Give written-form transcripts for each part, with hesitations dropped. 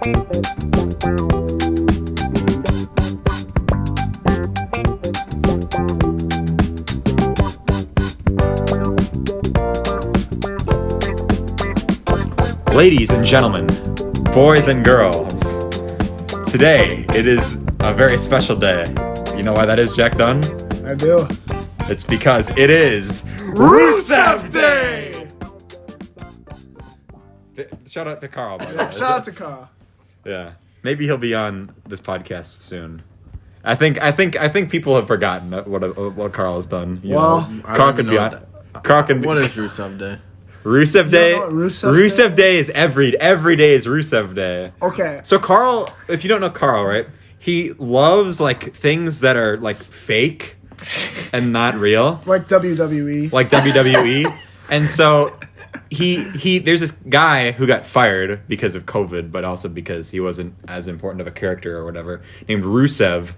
Ladies and gentlemen, boys and girls, today it is a very special day. You know why that is, Jack Dunn? I do. It's because it is Rusev Day! Shout out to Carl, by the way. Shout out to Carl. Yeah. Maybe he'll be on this podcast soon. I think people have forgotten what Carl has done. Carl could be on. Carl can be. What is Rusev Day? Rusev Day. You don't know what Rusev Day is every day is Rusev Day. Okay. So Carl, if you don't know Carl, right? He loves like things that are like fake and not real. Like WWE. Like WWE. And so he there's this guy who got fired because of COVID, but also because he wasn't as important of a character or whatever, named Rusev.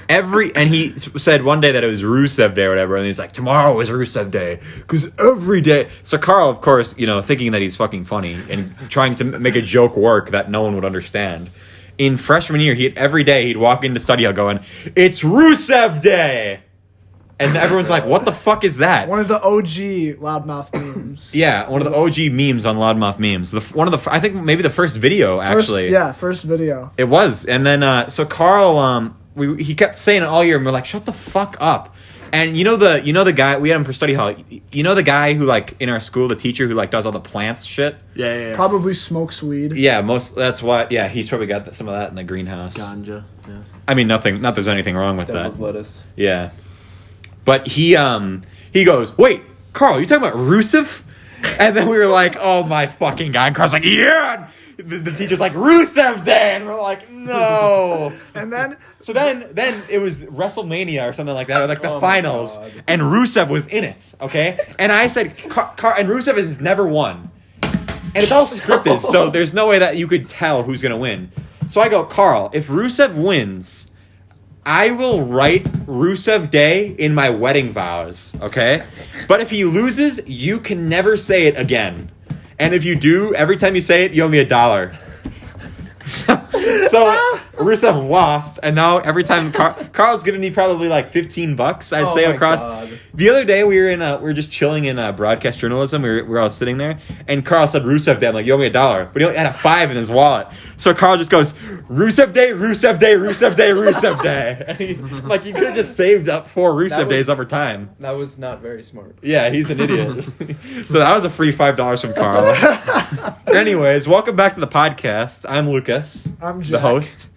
And he said one day that it was Rusev Day or whatever, and he's like, tomorrow is Rusev Day, because every day. So Carl, of course, thinking that he's fucking funny and trying to make a joke work that no one would understand. In freshman year, every day he'd walk into study hall going, "It's Rusev Day," and everyone's like, "What the fuck is that?" One of the OG Loudmouth memes. Yeah, one of the OG memes on Loudmouth memes. I think maybe the first video actually. First video. It was, and then so Carl, he kept saying it all year, and we're like, "Shut the fuck up!" And you know the guy we had him for study hall. You know the guy who like in our school, the teacher who like does all the plants shit. Yeah. Probably smokes weed. Yeah, that's what. Yeah, he's probably got some of that in the greenhouse. Ganja. Yeah. I mean, not there's anything wrong with that. Devil's lettuce. Yeah, but he goes, "Wait, Carl, you talking about Rusev?" And then we were like, "Oh my fucking god!" And Carl's like, "Yeah." The teacher's like, Rusev Day, and we're like, no. And then it was WrestleMania or something like that, or like the finals, and Rusev was in it. Okay, and I said, and Rusev has never won, and it's all scripted, so there's no way that you could tell who's gonna win. So I go, Carl, if Rusev wins, I will write Rusev Day in my wedding vows. Okay, but if he loses, you can never say it again. And if you do, every time you say it, you owe me $1. So Rusev lost, and now every time Carl's giving me probably like $15, I'd say across. God. The other day we were just chilling in broadcast journalism. We were all sitting there, and Carl said Rusev Day. I'm like, you owe me $1, but he only had a $5 in his wallet. So Carl just goes, Rusev Day, Rusev Day, Rusev Day, Rusev Day. And he's like, you could have just saved up 4 Rusev days over time. That was not very smart. Yeah, he's an idiot. So that was a free $5 from Carl. Anyways, welcome back to the podcast. I'm Lukas. I'm Jack. The host.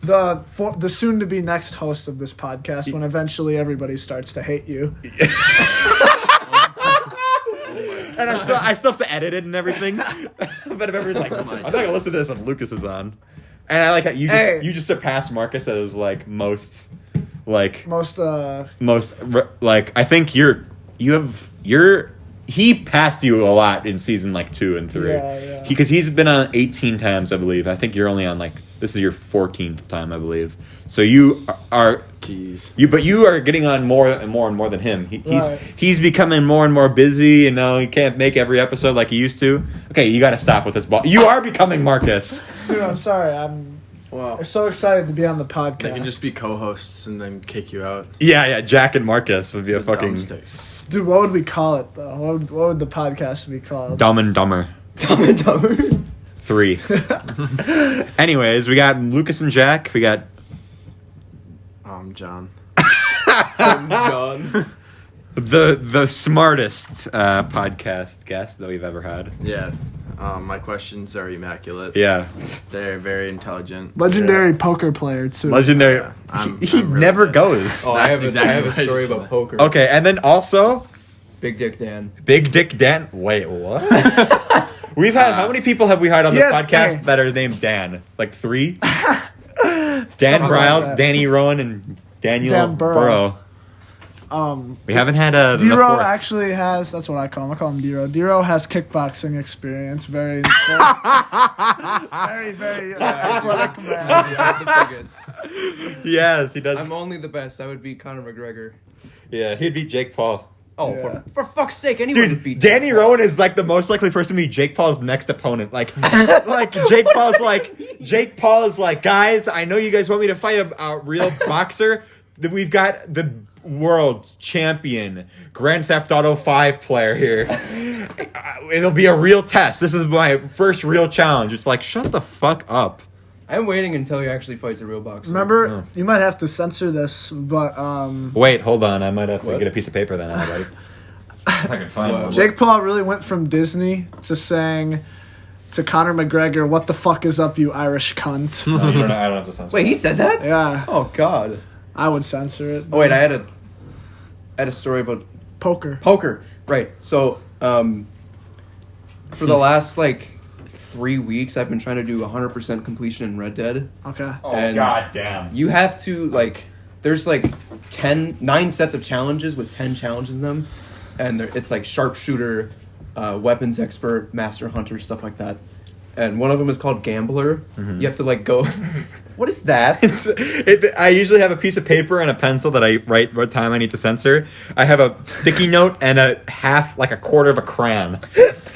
The soon-to-be next host of this podcast when eventually everybody starts to hate you. And I still have to edit it and everything. But if everyone's like, I'm not going to listen to this when Lukas is on. And I like how you just surpassed Marcus as like I think he passed you a lot in season like 2 and 3. Yeah. Because he's been on 18 times, I believe. I think you're only on this is your 14th time, I believe. So you are but you are getting on more and more than him. He's becoming more and more busy, and now he can't make every episode like he used to. Okay, you got to stop with this ball. You are becoming Marcus. Dude, I'm sorry. I'm so excited to be on the podcast. They can just be co-hosts and then kick you out. Yeah. Jack and Marcus would be a fucking... Dude, what would we call it, though? What would the podcast be called? Dumb and Dumber. Dumb and Dumber? 3. Anyways, we got Lukas and Jack. We got... John. John. The smartest podcast guest that we've ever had. Yeah. My questions are immaculate. Yeah. They're very intelligent. Legendary poker player, too. Legendary. Yeah, he I'm really never good. goes. Oh, I have a story about poker. Okay, and then also... Big Dick Dan. Big Dick Dan. Wait, what? We've had... how many people have we had on this podcast that are named Dan? Like 3? Dan Bryles, like Danny Rowan, and Daniel Burrow. We haven't had D-Row actually has, that's what I call him. I call him D-Row. D-Row has kickboxing experience. Very athletic man. I'm the biggest. Yes, he does. I'm only the best. I would beat Conor McGregor. Yeah, he'd beat Jake Paul. Oh, Yeah. for fuck's sake, anyone would Dude, beat Danny Jake Paul. Rowan is like the most likely person to be Jake Paul's next opponent. Like Jake Paul is like, guys, I know you guys want me to fight a real boxer. We've got the world champion Grand Theft Auto 5 player here. It'll be a real test. This is my first real challenge. It's like, shut the fuck up. I'm waiting until he actually fights a real boxer. Remember, you might have to censor this, but Wait, hold on. I might have to What? get a piece of paper then, everybody. If I can find one. Jake Paul really went from Disney to saying to Conor McGregor, "What the fuck is up, you Irish cunt?" No, I don't have to censor. Wait, he said that? Yeah, Oh God. I would censor it. Oh wait, I had a story about Poker. poker. Right. So, for the last 3 weeks, I've been trying to do 100% completion in Red Dead. Okay. Oh, And goddamn. You have to there's 9 sets of challenges with 10 challenges in them, and it's sharpshooter, weapons expert, master hunter, stuff like that. And one of them is called Gambler. You have to go. What is that? I usually have a piece of paper and a pencil that I write what time I need to censor. I have a sticky note and a quarter of a crayon.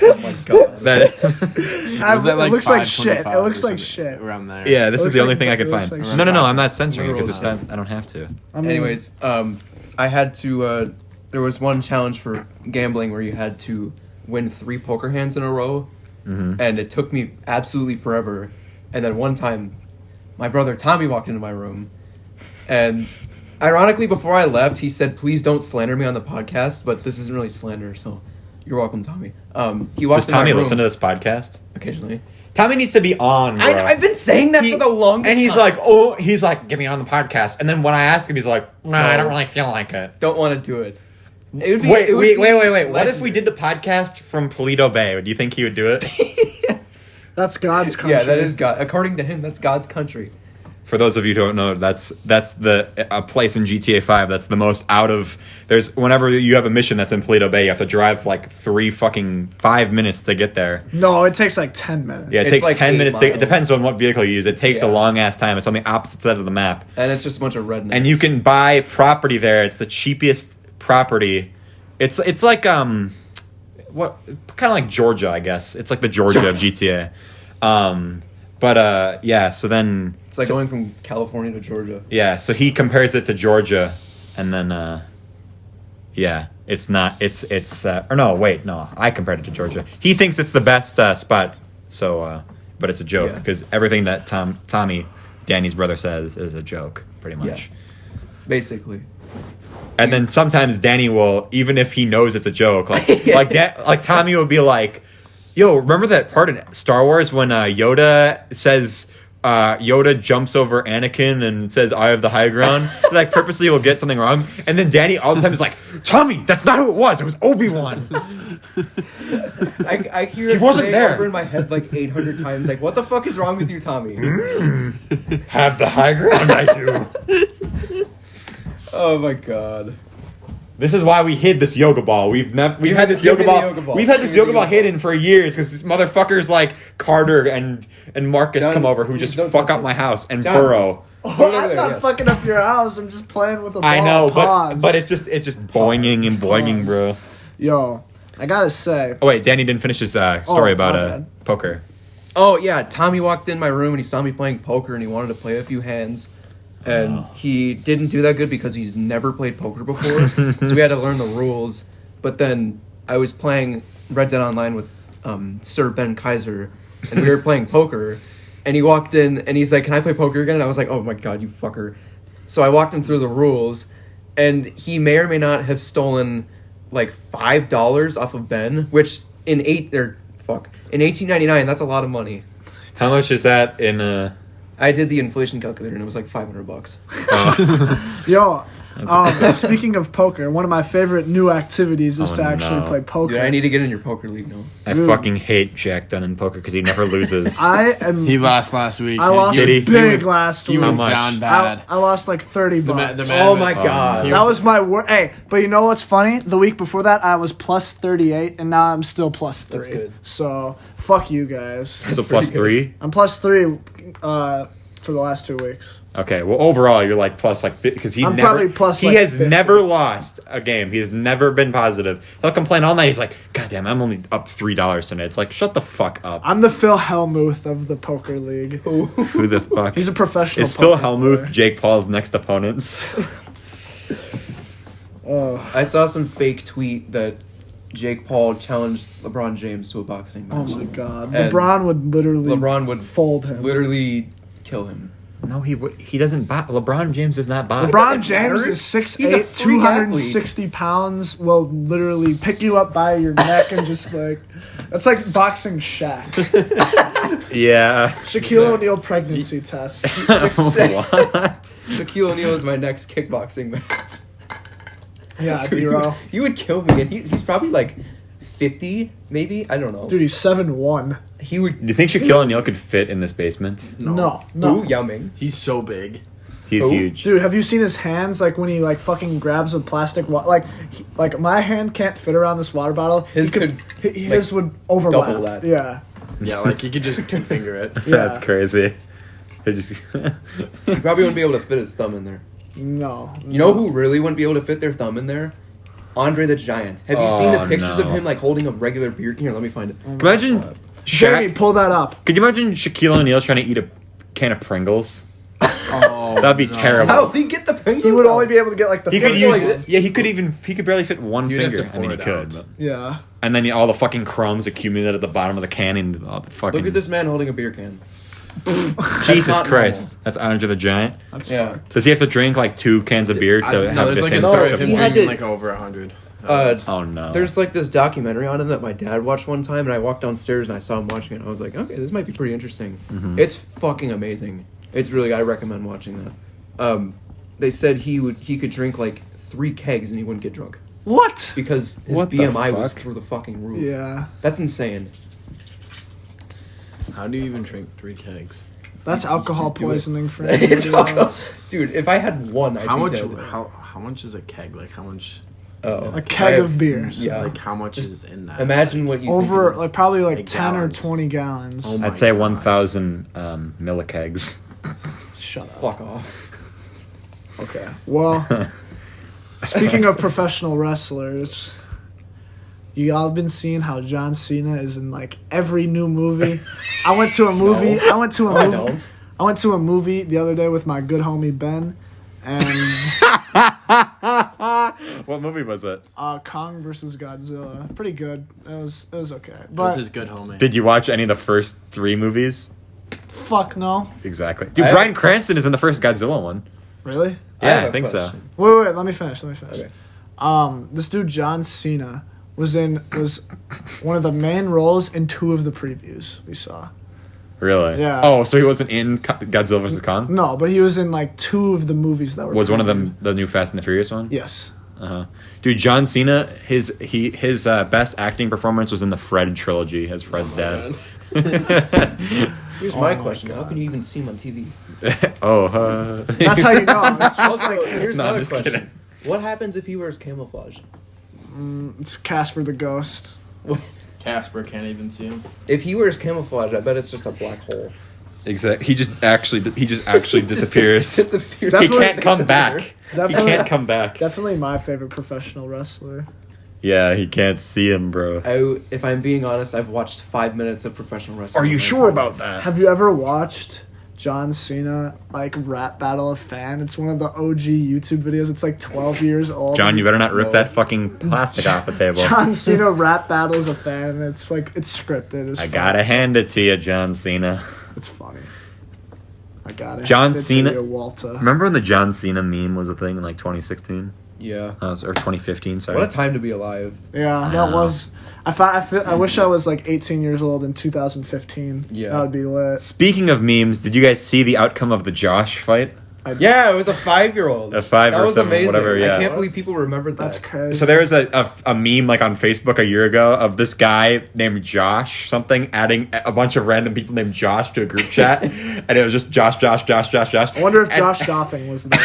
Oh my God. It looks like shit. It looks like shit. Around there. Yeah, this is looks the only like- thing I it could looks find. like No, shit. I'm not censoring it because Rules. I don't have to. I mean, Anyways, I had to. There was one challenge for gambling where you had to win 3 poker hands in a row, and it took me absolutely forever. And then one time, my brother Tommy walked into my room, and ironically, before I left, he said, "Please don't slander me on the podcast." But this isn't really slander, so you're welcome, Tommy. He walked Does in my Tommy room listen to this podcast? occasionally. Tommy needs to be on, bro. I've been saying that for the longest And he's time. like, get me on the podcast. And then when I ask him, he's like, nah, I don't really feel like it. Don't want to do it. It would be- Wait. it would be What if we did the podcast from Toledo Bay? Do you think he would do it? that's God's country. Yeah, that is God. According to him, that's God's country. For those of you who don't know, that's a place in GTA 5 that's the most out of. Whenever you have a mission that's in Toledo Bay, you have to drive 5 minutes to get there. No, it takes 10 minutes. Yeah, it It's takes 10 8 minutes. It miles. depends on what vehicle you use. It takes a Yeah. long ass time. It's on the opposite side of the map. And it's just a bunch of rednecks. And you can buy property there. It's the cheapest property. It's like what kind of like Georgia, I guess. It's like the Georgia of GTA. Yeah. So then It's like going from California to Georgia. yeah. So he compares it to Georgia, and then yeah, it's not. It's or no, wait, no. I compared it to Georgia. He thinks it's the best spot. So, but it's a joke Yeah. because everything that Tommy, Danny's brother, says is a joke, pretty much. Yeah. Basically. And then sometimes Danny will, even if he knows it's a joke, like Tommy will be like, "Yo, remember that part in Star Wars when Yoda says Yoda jumps over Anakin and says I have the high ground?" Purposely will get something wrong, and then Danny all the time is like, "Tommy, that's not who it was. It was Obi-Wan." I hear He it wasn't playing there. over in my head 800 times. What the fuck is wrong with you, Tommy? Have the high ground, I do. Oh my God. This is why we hid this yoga ball. We've had this give yoga me the ball. yoga ball. We've had this Give me yoga the ball yoga ball. hidden for years because these motherfuckers like Carter and Marcus John, come over who please just don't fuck touch up it. my house and John. burrow. I'm there, not yes. fucking up your house. I'm just playing with a ball. I know, Pause. but it's just boinging and boinging, bro. Yo, I gotta say. Oh wait, Danny didn't finish his story Oh, about my bad. poker. Oh yeah, Tommy walked in my room and he saw me playing poker and he wanted to play a few hands. And he didn't do that good because he's never played poker before. So we had to learn the rules. But then I was playing Red Dead Online with Sir Ben Kaiser, and we were playing poker. And he walked in and he's like, "Can I play poker again?" And I was like, "Oh my God, you fucker." So I walked him through the rules, and he may or may not have stolen $5 off of Ben, which in 1899, that's a lot of money. How much is that in? I did the inflation calculator and it was $500. Yo, speaking of poker, one of my favorite new activities is Oh, to actually no. play poker. Dude, I need to get in your poker league now. I fucking hate Jack Dunn in poker because he never loses. He lost last week. I lost Did he? big last He week. was How much? down bad. I lost $30 The bucks. man Oh my was- God. he That was my worst. Hey, but you know what's funny? The week before that, I was plus 38, and now I'm still plus 3. That's good. So, fuck you guys. So plus 3. I'm plus 3 for the last 2 weeks. Okay, well, overall, you're like plus like because I'm probably plus, he like, has 50. never lost a game. He has never been positive. He'll complain all night. He's like, God damn, I'm only up $3 tonight. It's like, shut the fuck up. I'm the Phil Hellmuth of the poker league. Who the fuck? He's a professional. Is Phil poker Hellmuth player. Jake Paul's next opponent? I saw some fake tweet that Jake Paul challenged LeBron James to a boxing match. Oh my god, And LeBron would fold him. literally kill him. No, he doesn't box. LeBron James does not box. LeBron doesn't James matter. is He's a 6'8", freak 260 pounds. Will literally pick you up by your neck and just like that's like boxing Shaq. Yeah. Shaquille O'Neal pregnancy test. What? Shaquille O'Neal is my next kickboxing match. Yeah, D-Row. He would kill me, and he's probably like 50, maybe. I don't know. Dude, he's 7'1". He would. Do you think Shaquille O'Neal could fit in this basement? No. Ooh, Yao Ming. He's so big. He's Who? huge. Dude, have you seen his hands? Like when he like fucking grabs a plastic like my hand can't fit around this water bottle. His His would overlap. double that. Yeah. Yeah, like you could just two-finger it. Yeah. That's crazy. It just He probably wouldn't be able to fit his thumb in there. No. You know who really wouldn't be able to fit their thumb in there? Andre the Giant. Have you seen the Oh, pictures of no. him like holding a regular beer can? Here, let me find it. imagine Jamie, Shaq. pull that up. Could you imagine Shaquille O'Neal trying to eat a can of Pringles? Oh, That'd be no. terrible. How would he get the Pringles? He would out? only be able to get like the He could fingers. use. Yeah, he could barely fit one You'd have finger. to I mean, he pour it could. out. But, Yeah. and then all the fucking crumbs accumulate at the bottom of the can and all the fucking. Look at this man holding a beer can. Jesus not Christ! normal. That's Andre the Giant. That's Yeah. fucked. Does he have to drink like 2 cans of beer to No, have there's the like same a story of effect? him He had drinking to- like over 100. Oh no! There's like this documentary on him that my dad watched one time, and I walked downstairs and I saw him watching it. I was like, okay, this might be pretty interesting. Mm-hmm. It's fucking amazing. It's really. I recommend watching that. They said he could drink like 3 kegs and he wouldn't get drunk What? because his What the BMI was fuck? through the fucking roof. Yeah. That's insane. How do you even drink 3 kegs? That's alcohol Just do it. poisoning for It's anybody alcohol. else. Dude, if I had one, I'd How be much? dead. How much is a keg? Like how much? Oh, A keg I of beers. Yeah. Like how much Just is in that? Imagine what you Over think it is. like probably like Like 10 gallons. or 20 gallons. Oh my I'd say God. 1,000 millikegs. Shut up. Fuck off. Okay. Well, speaking of professional wrestlers, you all been seeing how John Cena is in like every new movie. I went to a movie. No. I went to a I movie. don't. I went to a movie the other day with my good homie Ben, and What movie was it? Kong versus Godzilla. Pretty good. It was okay. This But is good, homie. Did you watch any of the first 3 movies? fuck no. Exactly. Dude, I- Bryan Cranston is in the first Godzilla one. Really? Yeah, have I a think so. question. Wait. Let me finish. Okay. This dude John Cena was one of the main roles in 2 of the previews we saw. Really? Yeah. Oh, so he wasn't in Godzilla vs. Kong? No, but he was in like 2 of the movies that were. Was one of previewed. them the new Fast and the Furious one? Yes. Uh-huh. Dude, John Cena, his best acting performance was in the Fred trilogy as Fred's dad. Here's my question: how can you even see him on TV? That's how you know. It's just Also, like here's No, I'm another just question: kidding. what happens if he wears camouflage? it's Casper the Ghost. Casper can't even see him. If he wears camouflage, I bet it's just a black hole. Exactly. He just actually disappears. Disappears. He Definitely- can't come back. He Definitely- can't come back. Definitely my favorite professional wrestler. Yeah, he can't see him, bro. If I'm being honest, I've watched 5 minutes of professional wrestling. Are you in my sure entire about that? Have you ever watched John Cena like rap battle a fan? It's one of the OG YouTube videos. It's like 12 years old. John, you better not rip No. that fucking plastic off the table. John Cena rap battles a fan, and it's like it's scripted. It's I funny. gotta hand it to you, John Cena. It's funny. I got it. John Cena- Walter. Remember when the John Cena meme was a thing in like 2016? Yeah. Or 2015, sorry. What a time to be alive. Yeah, that was. I wish I was like 18 years old in 2015. Yeah. That would be lit. Speaking of memes, did you guys see the outcome of the Josh fight? Yeah, it was a 5-year-old. A 5 that or was 7, amazing. whatever, yeah. I can't believe people remembered that. That's crazy. So there was a meme like on Facebook a year ago of this guy named Josh something adding a bunch of random people named Josh to a group chat, and it was just Josh. I wonder if And- Josh Doffing was there.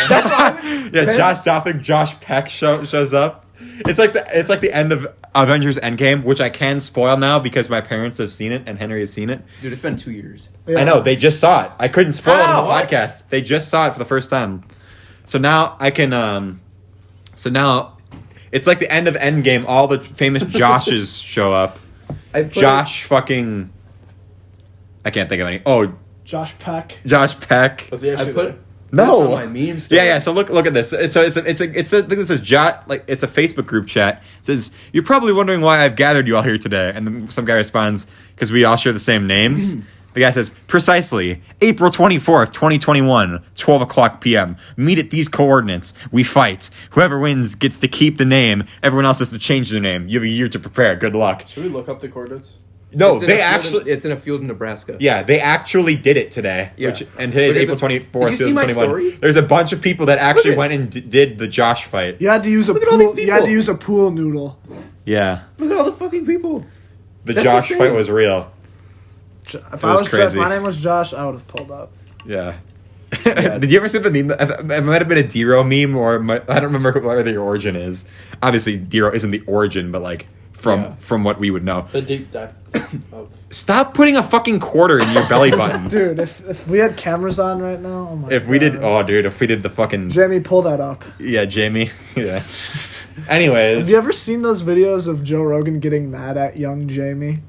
Yeah, Josh Doffing, Josh Peck shows up. It's like the end of Avengers Endgame, which I can spoil now because my parents have seen it and Henry has seen it. Dude, it's been 2 years. Yeah. I know, they just saw it. I couldn't spoil it on the What? podcast. They just saw it for the first time. So now I can so now it's like the end of Endgame. All the famous Joshes show up. Josh fucking I can't think of any. Oh, Josh Peck. Josh Peck. Was he I actually put there? No. this on my meme story. Yeah. So look at this. So it's a I think this is it's a Facebook group chat. It says, "You're probably wondering why I've gathered you all here today." And then some guy responds, "Because we all share the same names." The guy says, "Precisely, April 24th, 2021, 12 o'clock p.m. Meet at these coordinates. We fight. Whoever wins gets to keep the name. Everyone else has to change their name. You have a year to prepare. Good luck." Should we look up the coordinates? No, It's in they a field actually... it's in a field in Nebraska. Yeah, they actually did it today. Yeah. And today's Look at April the- 24th, Did you see my 2021. story? There's a bunch of people that actually at- went and did the Josh fight. You had to use a Look at all these pool. You had to people. use a pool noodle. Yeah. Look at all the fucking people. The That's Josh insane. fight was real. If was crazy. my name was Josh, I would have pulled up. Yeah. Did you ever see the meme? It might have been a Dero meme, or I don't remember where the origin is. Obviously, Dero isn't the origin, but like from what we would know. The deep depths of... Stop putting a fucking quarter in your belly button. Dude, if we had cameras on right now, oh my If we did, God. if we did the fucking Jamie, pull that up. yeah, Jamie, yeah. Anyways, Have you ever seen those videos of Joe Rogan getting mad at young Jamie?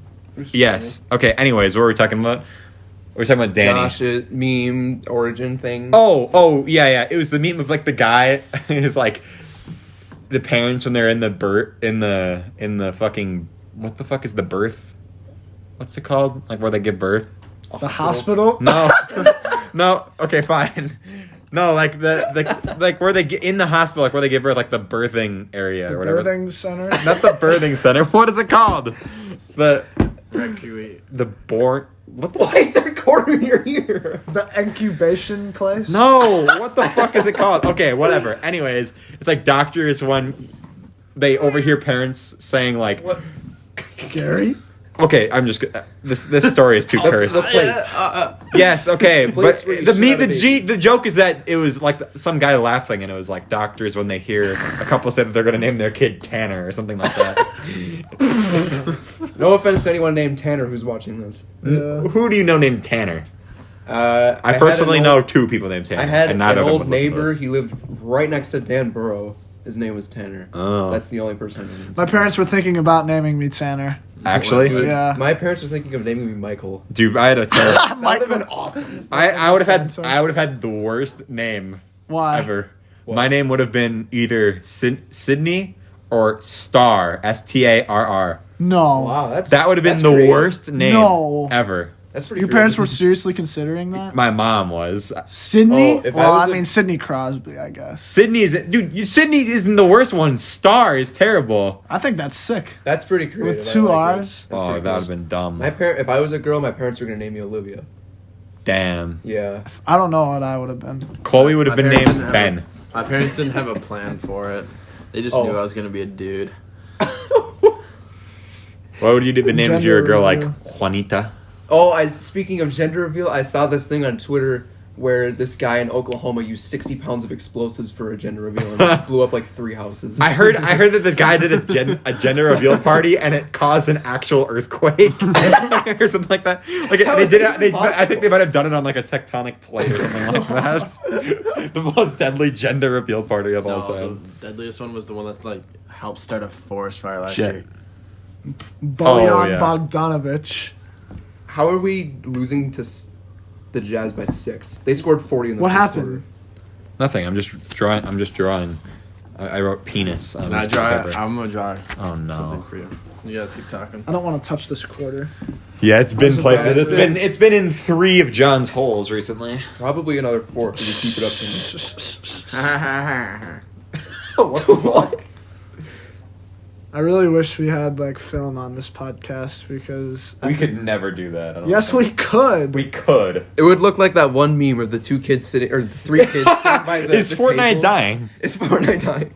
yes. Okay. Anyways, what were we talking about? We're talking about Danny. Josh's meme origin thing. Oh, yeah. It was the meme of like the guy is like the parents when they're in the fucking what the fuck is the birth? What's it called? Like where they give birth? The hospital? No, no. Okay, fine. No, like the like where they get in the hospital, like where they give birth, like the birthing area The or whatever. birthing center? Not the birthing center. What is it called? The born. What the? Why is there a quarter in your ear? The incubation place? No, what the fuck is it called? Okay, whatever. Anyways, it's like doctors when they overhear parents saying like, What? Gary? okay, I'm just this story is too cursed. The place. Yes, okay, Place but where you the should me have a the baby. the joke is that it was like some guy laughing, and it was like doctors when they hear a couple say that they're gonna name their kid Tanner or something like that. No offense to anyone named Tanner who's watching this. Yeah. Who do you know named Tanner? I I personally know two people named Tanner. I had and an neither of them old would listen to neighbor. this. He lived right next to Dan Burrow. His name was Tanner. Oh. That's the only person I knew. My parents were thinking about naming me Tanner. Actually, Dude, Yeah. My parents were thinking of naming me Michael. dude, I had a terrible. That would have been awesome. I would have had the worst name Why? ever. My name would have been either Sydney or Star, Starr. No. Wow, That would have been that's the creative. worst name No. ever. That's pretty. Your parents were seriously considering that? My mom was. Sydney? Oh, if I Well, was I a- mean, Sidney Crosby, I guess. Sydney is Sydney isn't the worst one. Star is terrible. I think that's sick. That's pretty creative. With I two like it. R's? That's Oh, pretty that would cool. have been dumb. If I was a girl, my parents were gonna name me Olivia. Damn. Yeah. I don't know what I would have been. Chloe would have My been parents named didn't Ben. have My parents didn't have a plan for it. They just Oh. knew I was gonna be a dude. What would you do the name if you were a Gender girl like reveal. Juanita? Oh, speaking of gender reveal, I saw this thing on Twitter where this guy in Oklahoma used 60 pounds of explosives for a gender reveal and it blew up like 3 houses. I heard that the guy did a gender reveal party and it caused an actual earthquake or something like that. Like How they is did that it. even I think they possible? might have done it on like a tectonic plate or something like that. The most deadly gender reveal party of all No, time. the deadliest one was the one that like helped start a forest fire last Shit. year. Bojan yeah. Bogdanovich. How are we losing to the Jazz by 6? They scored 40 in the What first happened? quarter. Nothing. I'm just drawing. I wrote penis on And I this piece of draw. paper. I'm gonna draw Oh no. something for you. You guys keep talking. I don't want to touch this quarter. Yeah, it's been Where's the places. bad- It's been in 3 of John's holes recently. Probably another 4 if you keep it up to me. What? I really wish we had like film on this podcast because We could never do that. I don't yes, we think. could. We could. It would look like that one meme of the 2 kids sitting, or the 3 kids sitting by the Is the Fortnite table. dying? It's Fortnite dying.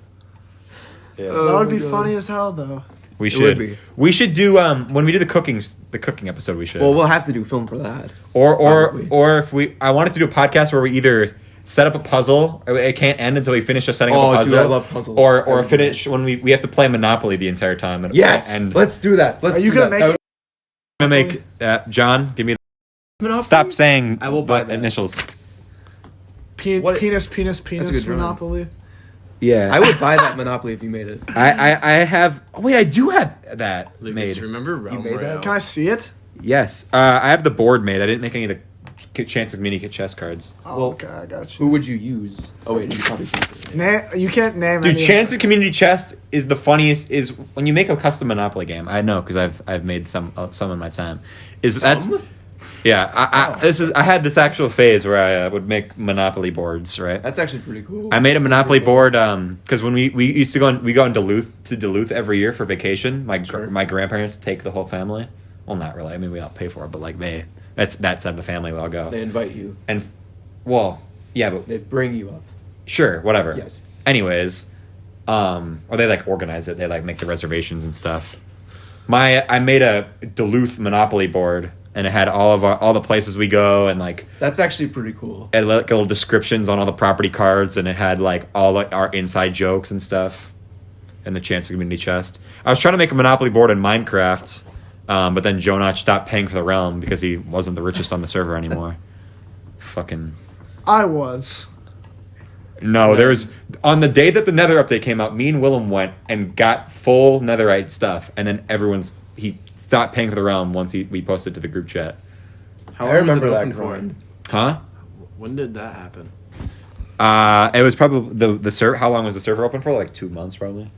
Yeah. Oh, That would be my God. funny as hell, though. We It should. would be. We should do when we do the cooking episode. We should. Well, we'll have to do film for that. or probably. if we. I wanted to do a podcast where we either set up a puzzle. It can't end until we finish just setting up a puzzle. Dude, I love puzzles. Or finish when we have to play Monopoly the entire time. Yes, and let's do that. Let's. Are you gonna make? I'm gonna make John. Give me. Monopoly? Stop saying. I will buy the that. initials. Penis That's a good drawing. Monopoly. Yeah, I would buy that Monopoly if you made it. I have. Oh wait, I do have that Lukas, made. remember Realm made that? Royale? Can I see it? Yes, I have the board made. I didn't make any of the Chance of Mini chess cards. Oh, Well, okay, I got Who you. would you use? Oh wait, you probably can't. You can't name. Dude, any of Chance them. of Community Chest is the funniest. Is when you make a custom Monopoly game. I know because I've made some in my time. That's yeah. I had this actual phase where I would make Monopoly boards. Right. That's actually pretty cool. I made a Monopoly board because when we used to go in Duluth every year for vacation. My grandparents take the whole family. Well, not really. I mean, we all pay for it, but like that side of the family will all go. They invite you. And well, yeah, but They bring you up. sure, whatever. Yes. Anyways, or they like organize it. They like make the reservations and stuff. I made a Duluth Monopoly board, and it had all the places we go, and like That's actually pretty cool. it had like little descriptions on all the property cards, and it had like all like our inside jokes and stuff, and the Chance of Community Chest. I was trying to make a Monopoly board in Minecraft, but then Joe Notch stopped paying for the realm because he wasn't the richest on the server anymore. Fucking. I was. No, there was on the day that the Nether update came out. Me and Willem went and got full Netherite stuff, and then he stopped paying for the realm once we posted to the group chat. How I long was it remember that open for? grind. Huh? When did that happen? It was probably the server. How long was the server open for? Like 2 months, probably.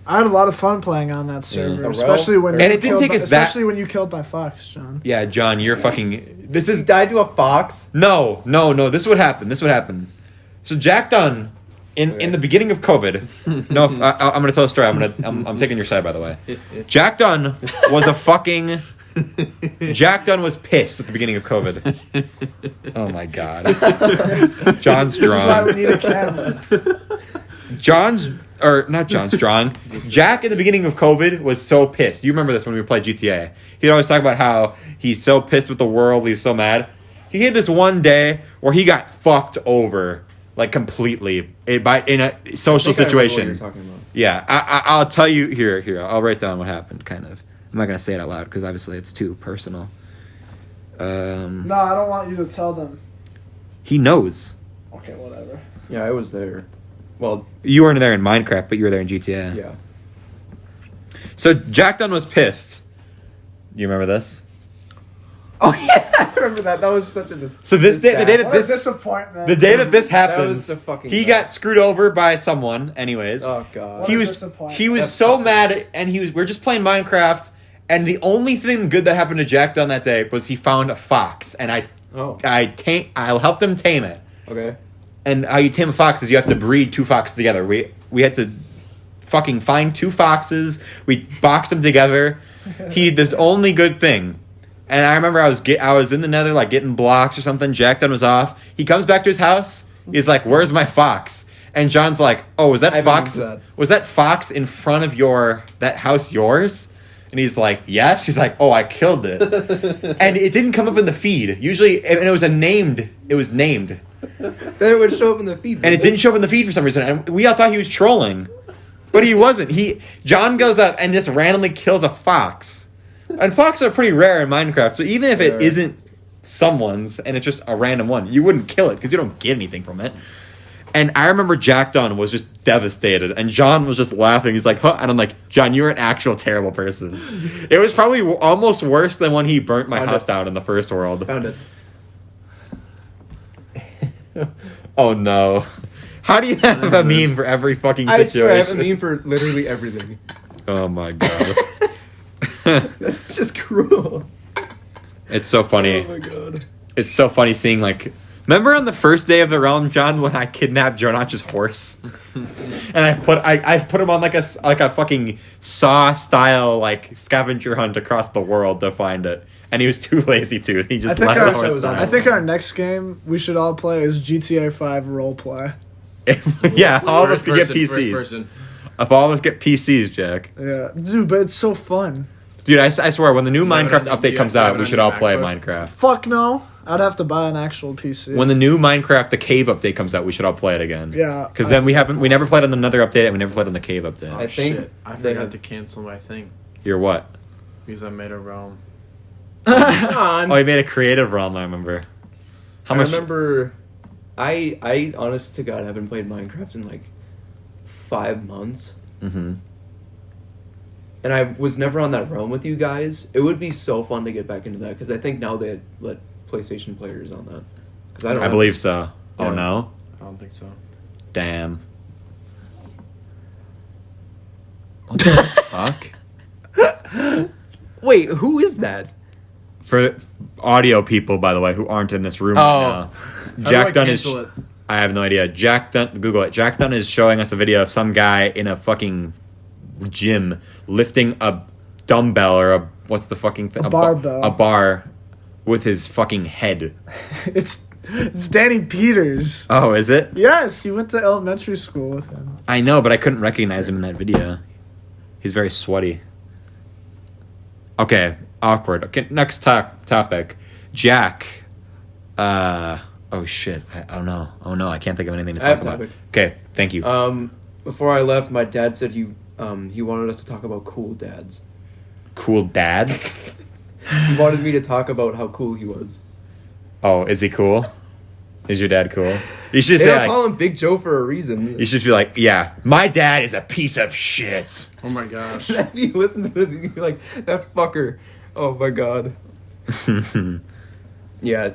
I had a lot of fun playing on that server, Yeah. especially when And you it didn't killed take my- us that- especially when you killed my fox, John. Yeah, John, you're fucking. This is He died to a fox. no. This would happen. So Jack Dunn, in the beginning of COVID. No, I'm gonna tell a story. I'm taking your side, by the way. Jack Dunn was a fucking. Jack Dunn was pissed at the beginning of COVID. Oh my god. John's This is why we drawn. need a camera. Not John's drawn. Jack at the beginning of COVID was so pissed. You remember this when we played GTA. He'd always talk about how he's so pissed with the world. He's so mad. He had this one day where he got fucked over. Like completely in a social situation. Yeah, I'll tell you here. I'll write down what happened. Kind of. I'm not gonna say it out loud because obviously it's too personal. No, I don't want you to tell them. He knows. Okay, whatever. Yeah, I was there. Well, You weren't there in Minecraft, but you were there in GTA. yeah. So Jack Dunn was pissed. Do you remember this? Oh yeah, I remember that. That was such a. So the day that What a this disappointment. the day that this That happens, was the fucking he best. got screwed over by someone. Anyways, Oh god. What he a was disappointment. he was That's so fucking- mad, and we're just playing Minecraft, and the only thing good that happened to Jack Dunn that day was he found a fox, and Oh. I'll help them tame it. Okay. And how you tame a fox is you have to breed 2 foxes together. We had to fucking find 2 foxes. We boxed them together. He had this only good thing. And I remember I was in the Nether like getting blocks or something. Jack Dunn was off. He comes back to his house. He's like, "Where's my fox?" And John's like, "Oh, was that I haven't fox? used that. Was that fox in front of that house yours?" And he's like, "Yes." He's like, "Oh, I killed it." And it didn't come up in the feed. Usually, and it was named. Then it would show up in the feed. And it didn't show up in the feed for some reason. And we all thought he was trolling. But he wasn't. John goes up and just randomly kills a fox. And foxes are pretty rare in Minecraft. So even if it Rare. isn't someone's and it's just a random one, you wouldn't kill it because you don't get anything from it. And I remember Jack Dunn was just devastated. And John was just laughing. He's like, "Huh?" And I'm like, "John, you're an actual terrible person." It was probably almost worse than when he burnt my Found house it. down in the first world. Found it. Oh no. How do you have a meme for every fucking I situation? swear I have a meme for literally everything. Oh my god. That's just cruel. It's so funny. Oh my god. It's so funny seeing like. Remember on the first day of the realm, John, when I kidnapped Joe Notch's horse, and I put him on like a fucking Saw style like scavenger hunt across the world to find it, and he was too lazy to. He just let the horse I die. think our next game we should all play is GTA 5 roleplay. Yeah, all of us First could get person, first PCs. person. If all of us get PCs, Jack. Yeah, dude, but it's so fun. Dude, I swear, when the new Yeah, Minecraft but update you comes have to out, have it we on should your all play MacBook? Minecraft. Fuck no. I'd have to buy an actual PC. When the new Minecraft, the cave update comes out, we should all play it again. Yeah, Because then we never played on another update, and we never played on the cave update. I think Shit, I they forgot have- to cancel my thing You're what? because I made a realm. Come on. Oh, you made a creative realm, I remember. How I much? remember. I honest to God haven't played Minecraft in like 5 months, Mm-hmm. and I was never on that realm with you guys. It would be so fun to get back into that because I think now they let PlayStation players on that. Because I don't. I believe so. Oh, Yeah. no? I don't think so. Damn. What the fuck? Wait, who is that? For audio people, by the way, who aren't in this room Oh. right now, How Jack do I Dunn is. cancel it? I have no idea. Jack Dunn, Google it. Jack Dunn is showing us a video of some guy in a fucking gym lifting a dumbbell or a what's the fucking thing? A barbell. A bar with his fucking head. it's Danny Peters. Oh, is it? Yes, you went to elementary school with him. I know, but I couldn't recognize him in that video. He's very sweaty. Okay, awkward. Okay, next topic. Jack. Oh shit. Oh no. I can't think of anything to I have talk about. topic. Okay, thank you. Before I left, my dad said he wanted us to talk about cool dads. Cool dads. He wanted me to talk about how cool he was. Oh, is he cool? Is your dad cool? You should They say don't like, call him Big Joe for a reason. you should be like, yeah, my dad is a piece of shit. Oh my gosh. If you listen to this, you'd be like, that fucker. Oh my god. Yeah,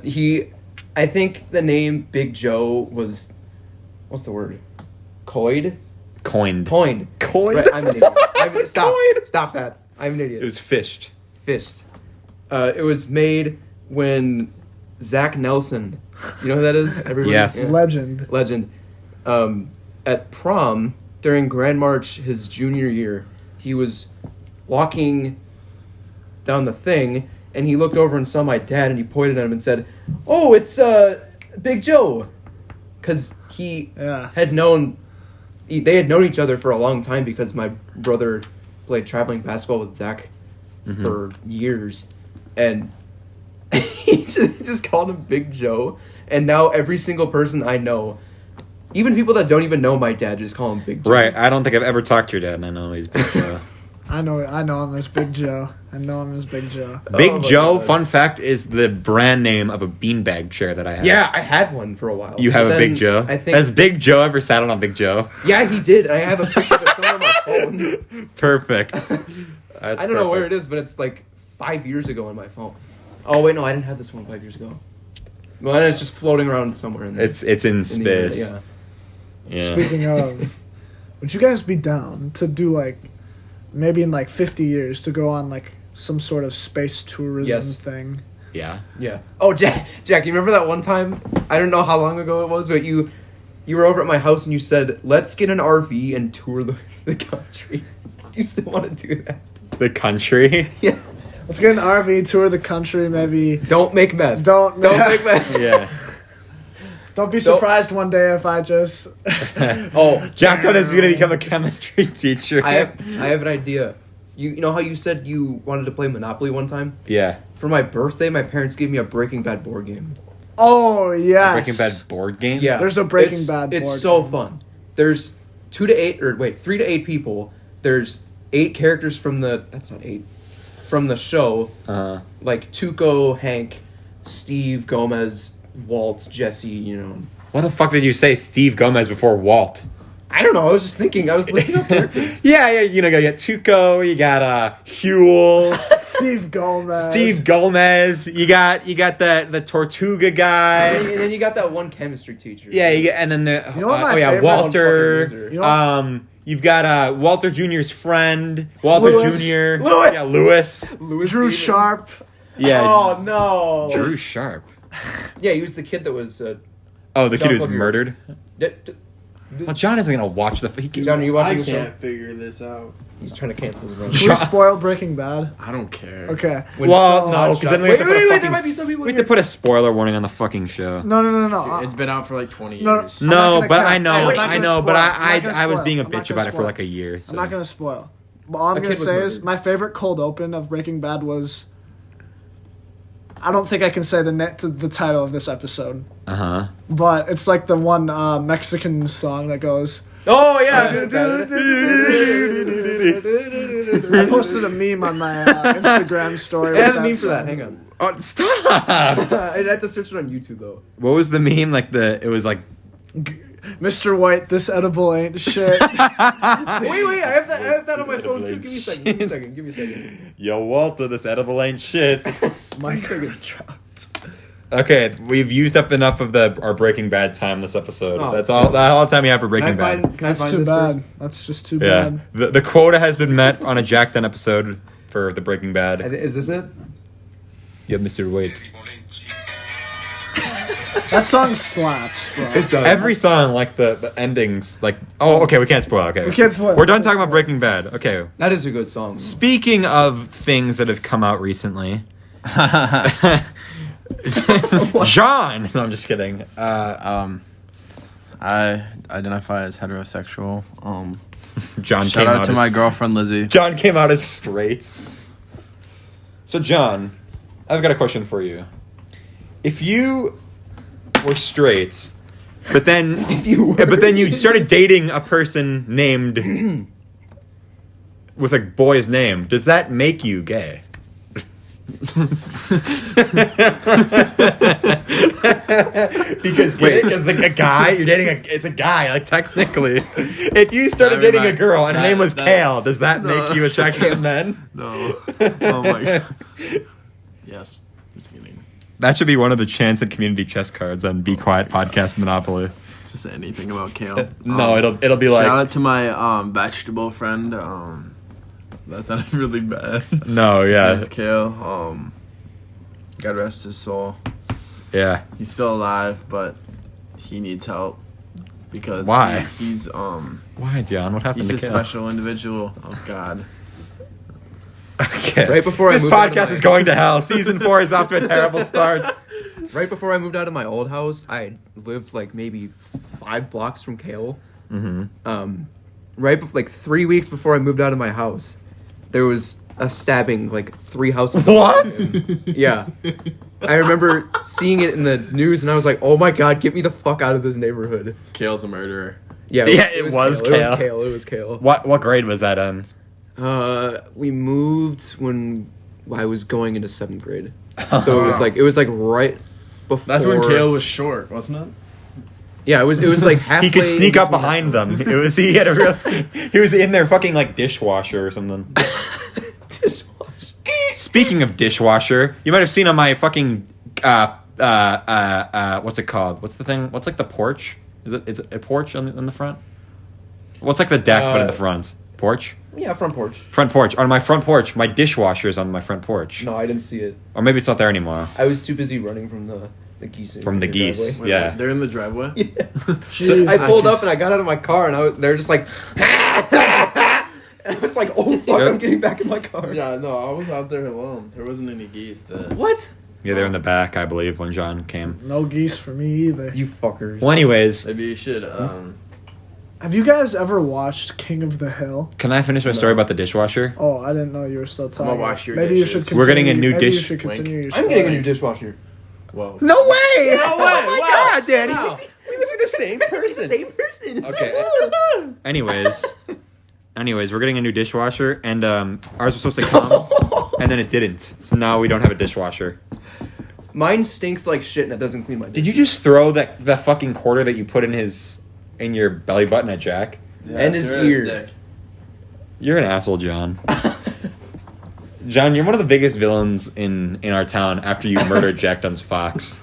I think the name Big Joe was, what's the word? Coined? Coined. Coined. Coined? Right, I'm an idiot. Stop that. I'm an idiot. It was fished. Fished. It was made when Zach Nelson, you know who that is? Everybody? Yes. Yeah. Legend. At prom, during Grand March his junior year, he was walking down the thing, and he looked over and saw my dad, and he pointed at him and said, "Oh, it's Big Joe," because he Yeah. had known they had known each other for a long time because my brother played traveling basketball with Zach for years, and he just called him Big Joe, and now every single person I know, even people that don't even know my dad, just call him Big Joe. Right. I don't think I've ever talked to your dad, and I know he's Big Joe. I know him as Big Joe. Big Joe. Big Oh my Joe, God. fun fact, is the brand name of a beanbag chair that I have. Yeah, I had one for a while. You have But a then Big Joe? I think. Has Big Joe ever sat on a Big Joe? Yeah, he did. I have a picture of it somewhere on my phone. Perfect. I don't know where it is, but it's like 5 years ago on my phone. Oh wait, no, I didn't have this one 5 years ago. Well, then it's just floating around somewhere in there. It's in in the internet, space. Yeah. Speaking of, would you guys be down to do like, maybe in like 50 years, to go on like some sort of space tourism Yes. thing? Yeah. Yeah. Oh, Jack, you remember that one time? I don't know how long ago it was, but you were over at my house and you said, "Let's get an RV and tour the country." Do you still want to do that? The country. Yeah. Let's get an RV, tour the country, maybe. Don't make meth. Don't make meth. Yeah. Don't be surprised one day if I just. Oh, Jack Dunn is going to become a chemistry teacher. I have an idea. You know how you said you wanted to play Monopoly one time? Yeah. For my birthday, my parents gave me a Breaking Bad board game. Oh yes. Breaking Bad board game? Yeah, There's a Breaking Bad It's board so game. fun. There's 3 to 8 people. There's 8 characters from the. That's not 8. From the show, like Tuco, Hank, Steve, Gomez, Walt, Jesse. You know. What the fuck did you say Steve Gomez before Walt? I don't know. I was just thinking. I was listing up characters. Yeah, you know, you got Tuco, you got Huel, Steve Gomez. Steve Gomez, you got the Tortuga guy. And then you got that one chemistry teacher. Yeah, and then the You know what my favorite Walter. one fucking loser? You know- You've got Walter Jr.'s friend, Walter Lewis. Jr. Lewis. Yeah, Lewis. Louis Drew Stevens. Sharp. Yeah. Oh no. Drew Sharp. Yeah, he was the kid that was. Oh, the kid John who was fucking murdered. Well, John isn't gonna watch the. John, are you watching I the show? can't figure this out. He's trying to cancel his run. Should we spoil Breaking Bad? I don't care. Okay. Well, So- no, because then we have to put a Wait, fucking. there might be some people We have here. to put a spoiler warning on the fucking show. No. It's been out for like 20 No, years. I'm not No, gonna but count. I know, I'm not I gonna know, but spoil. I'm not I gonna was spoil. being a I'm not bitch gonna about it for spoil. like a year. So. I'm not gonna spoil. all I'm A gonna kid was say is murdered. my favorite cold open of Breaking Bad was. I don't think I can say the title of this episode, Uh-huh. but it's like the one Mexican song that goes. Oh yeah. I posted a meme on my Instagram story. I have with a meme for song. that. Hang on. Oh, stop! I'd have to search it on YouTube though. What was the meme? Like it was like. Mr. White, this edible ain't shit. Wait, I have that on my phone too. Give me a second. Yo, Walter, this edible ain't shit. Mike dropped. Okay, we've used up enough of our Breaking Bad time this episode. Oh, That's all the time you have for Breaking Bad. Can I That's find too this bad. first? That's just too Yeah, bad. the quota has been met on a Jack Dunn episode for the Breaking Bad. Is this it? Yeah, Mr. Wait. That song slaps, bro. It does. Every song, like the endings, like okay, we can't spoil. Okay, We can't spoil. We're done talking about Breaking Bad. Okay. That is a good song. Speaking of things that have come out recently, John. No, I'm just kidding. I identify as heterosexual. John Shout came out to as, my girlfriend Lizzie. John came out as straight. So John, I've got a question for you. If you were straight, but then you started dating a person named with a boy's name, does that make you gay? Because a guy, you're dating it's a guy, like technically. If you started dating a girl and her name was Kale, does that make you attracted to men? No. Oh my god. Yes. Just kidding. That should be one of the chance and community chess cards on Be Quiet Podcast Monopoly. Just say anything about kale. No, it'll be like Shout out to my vegetable friend. That sounded really bad. no, yeah, It's kale. God rest his soul. yeah. He's still alive, but he needs help because Why? he's Why, John? What happened he's to a Kale? special individual. Oh God. Okay. Right before I this moved out of podcast my- is going to hell. Season 4 is off to a terrible start. Right before I moved out of my old house, I lived like maybe 5 blocks from Kale. Mm-hmm. Like 3 weeks before I moved out of my house, there was a stabbing like 3 houses. What? Yeah. I remember seeing it in the news, and I was like, "Oh my god, get me the fuck out of this neighborhood!" Kale's a murderer. Yeah, It was Kale. It was Kale. What grade was that in? We moved when I was going into 7th grade, so it was like right before. That's when Kale was short, wasn't it? Yeah, it was like halfway. He could sneak in up between- behind them. He was in their fucking like dishwasher or something. Speaking of dishwasher, you might have seen on my fucking what's it called? What's the thing? What's like the porch? Is it a porch on the front? What's like the deck but in the front? Porch? Yeah, front porch. Front porch. On my front porch, my dishwasher is on my front porch. No, I didn't see it. Or maybe it's not there anymore. I was too busy running from the geese. From the in geese. driveway. Yeah. They're in the driveway. Yeah. Jeez. I pulled up and I got out of my car and they're just like, and I was like, oh fuck, Yep. I'm getting back in my car. Yeah, no, I was out there alone. There wasn't any geese. What? Yeah, they're in the back, I believe, when John came. No geese for me either. You fuckers. Well, anyways, Maybe you should. Have you guys ever watched King of the Hill? can I finish my story about the dishwasher? Oh, I didn't know you were still talking. gonna wash your Maybe you dishes. should continue. We're getting a new maybe you dish- should continue your I'm getting a story. new dishwasher. Whoa. No way! No way! Oh my Wow. god, Daddy! Wow. We must be the same person. Same person. Okay. Anyways, we're getting a new dishwasher, and ours was supposed to come, and then it didn't. So now we don't have a dishwasher. Mine stinks like shit and it doesn't clean my Did you just throw that fucking quarter that you put in your belly button at Jack? Yeah, And his sure is, ear. Dick. You're an asshole, John. John, you're one of the biggest villains in our town after you murdered Jack Dunn's fox.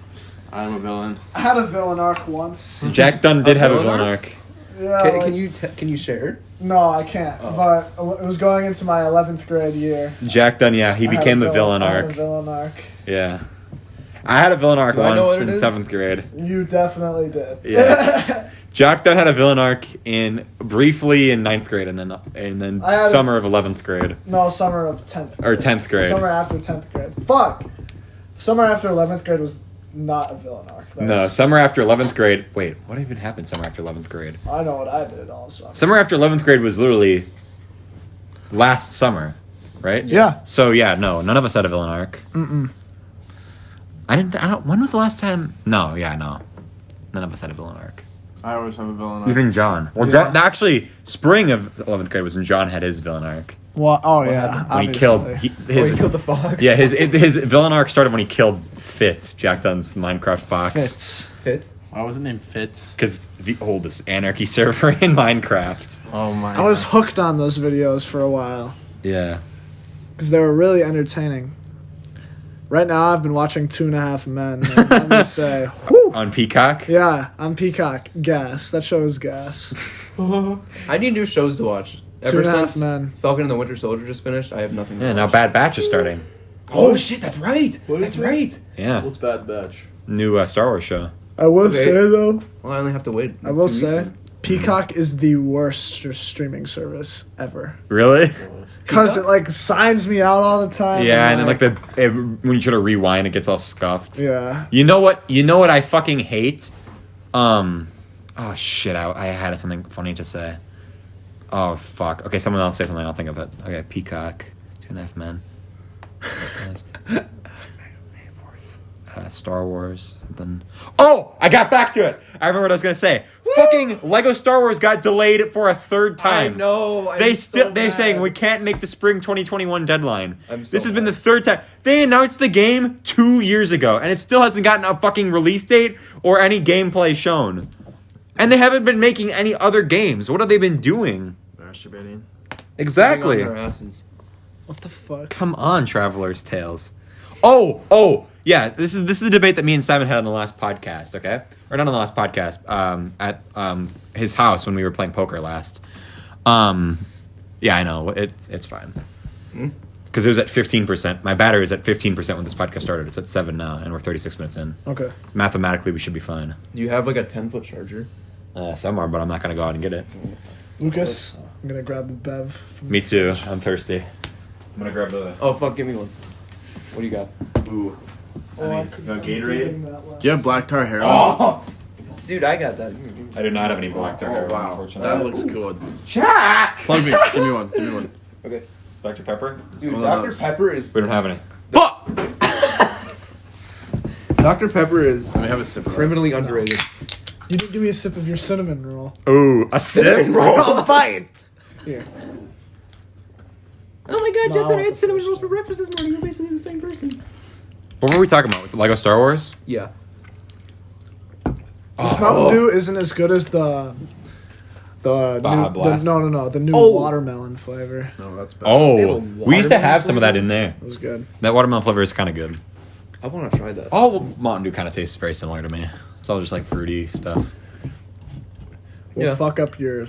I'm a villain. I had a villain arc once. Jack Dunn did have a villain villain arc? arc. Yeah. Can you share? No, I can't. Oh. But it was going into my 11th grade year. Jack Dunn, yeah, he I had became the villain I had arc. a villain arc. Yeah. I had a villain arc Do I know once what in it is? 7th grade. You definitely did. Yeah. Jack Dunn had a villain arc briefly in 9th grade and then I had summer of 11th grade. No, summer of 10th grade. Or 10th grade. Summer after 10th grade. Fuck! Summer after 11th grade was not a villain arc. That No, was- summer after 11th grade. Wait, what even happened summer after 11th grade? I know what I did also. Summer after 11th grade was literally last summer, right? Yeah. So yeah, no, none of us had a villain arc. I don't. When was the last time? No. None of us had a villain arc. I always have a villain arc. Even John. Well, Yeah. actually, spring of 11th grade was when John had his villain arc. Well, yeah. When he obviously. killed He killed the fox. Yeah, his villain arc started when he killed Fitz, Jack Dunn's Minecraft fox. Fitz. Hit. Why was it named Fitz? Because the oldest anarchy server in Minecraft. Oh my. I was hooked on those videos for a while Yeah. because they were really entertaining. Right now, I've been watching 2.5 Men. And let me say, whew, On Peacock? yeah, on Peacock, gas. That show is gas. I need new shows to watch. Ever 2.5 since Men. Falcon and the Winter Soldier just finished, I have nothing to Yeah, watch. now Bad Batch is starting. Oh shit, that's right. That's right. Yeah. What's Bad Batch? New Star Wars show. I will Okay. say though, Well, I only have to wait. I will 2 weeks say, then. Peacock is the worst streaming service ever. Really? Because it like signs me out all the time. Yeah, and then when you try to rewind, it gets all scuffed. Yeah. You know what? You know what I fucking hate? Oh shit! I had something funny to say. Oh fuck. Okay, someone else say something. I'll think of it. Okay, Peacock, 2.5 Men. May 4th. Star Wars. Something. Oh, I got back to it. I remember what I was gonna say. Fucking Lego Star Wars got delayed for a third time. I know. They're saying we can't make the spring 2021 deadline. I'm so This has been mad. the third time. They announced the game 2 years ago, and it still hasn't gotten a fucking release date or any gameplay shown. And they haven't been making any other games. What have they been doing? Masturbating. Exactly. Sitting on their asses. What the fuck? Come on, Traveler's Tales. Oh, yeah. This is the debate that me and Simon had on the last podcast. Okay, or not on the last podcast. At his house when we were playing poker last. Yeah, I know it's fine. Because it was at 15%. My battery was at 15% when this podcast started. It's at 7 now, and we're 36 minutes in. Okay. Mathematically, we should be fine. Do you have like a 10-foot charger? Somewhere, but I'm not gonna go out and get it. Lucas, I'm gonna grab a bev. From Me too. I'm thirsty. I'm gonna grab the. Oh fuck, give me one. What do you got? Ooh. I Do you have black tar hair? Oh! Dude, I got that. I do not have any black tar hair, Wow, unfortunately. that looks good. Jack! Plug me. Give me one. Give me one. Okay. Dr. Pepper? Dude, One of Dr. those. Pepper is We don't have any. Fuck! Dr. Pepper is Let me have a sip. criminally underrated. You didn't give me a sip of your cinnamon roll. Ooh, a sip? I'll bite. Here. Oh my god, No, Jeff, that I what had the cinnamon fuck? rolls for breakfast this morning. We're basically the same person. What were we talking about? With the Lego Star Wars? Yeah. This Mountain Dew isn't as good as the Baja Blast. the new Oh. watermelon flavor. No, that's bad. They have Oh, a we used to have watermelon some of that in there. It was good. That watermelon flavor is kind of good. I want to try that. Oh, Mountain Dew kind of tastes very similar to me. It's all just like fruity stuff. Will Yeah. fuck up your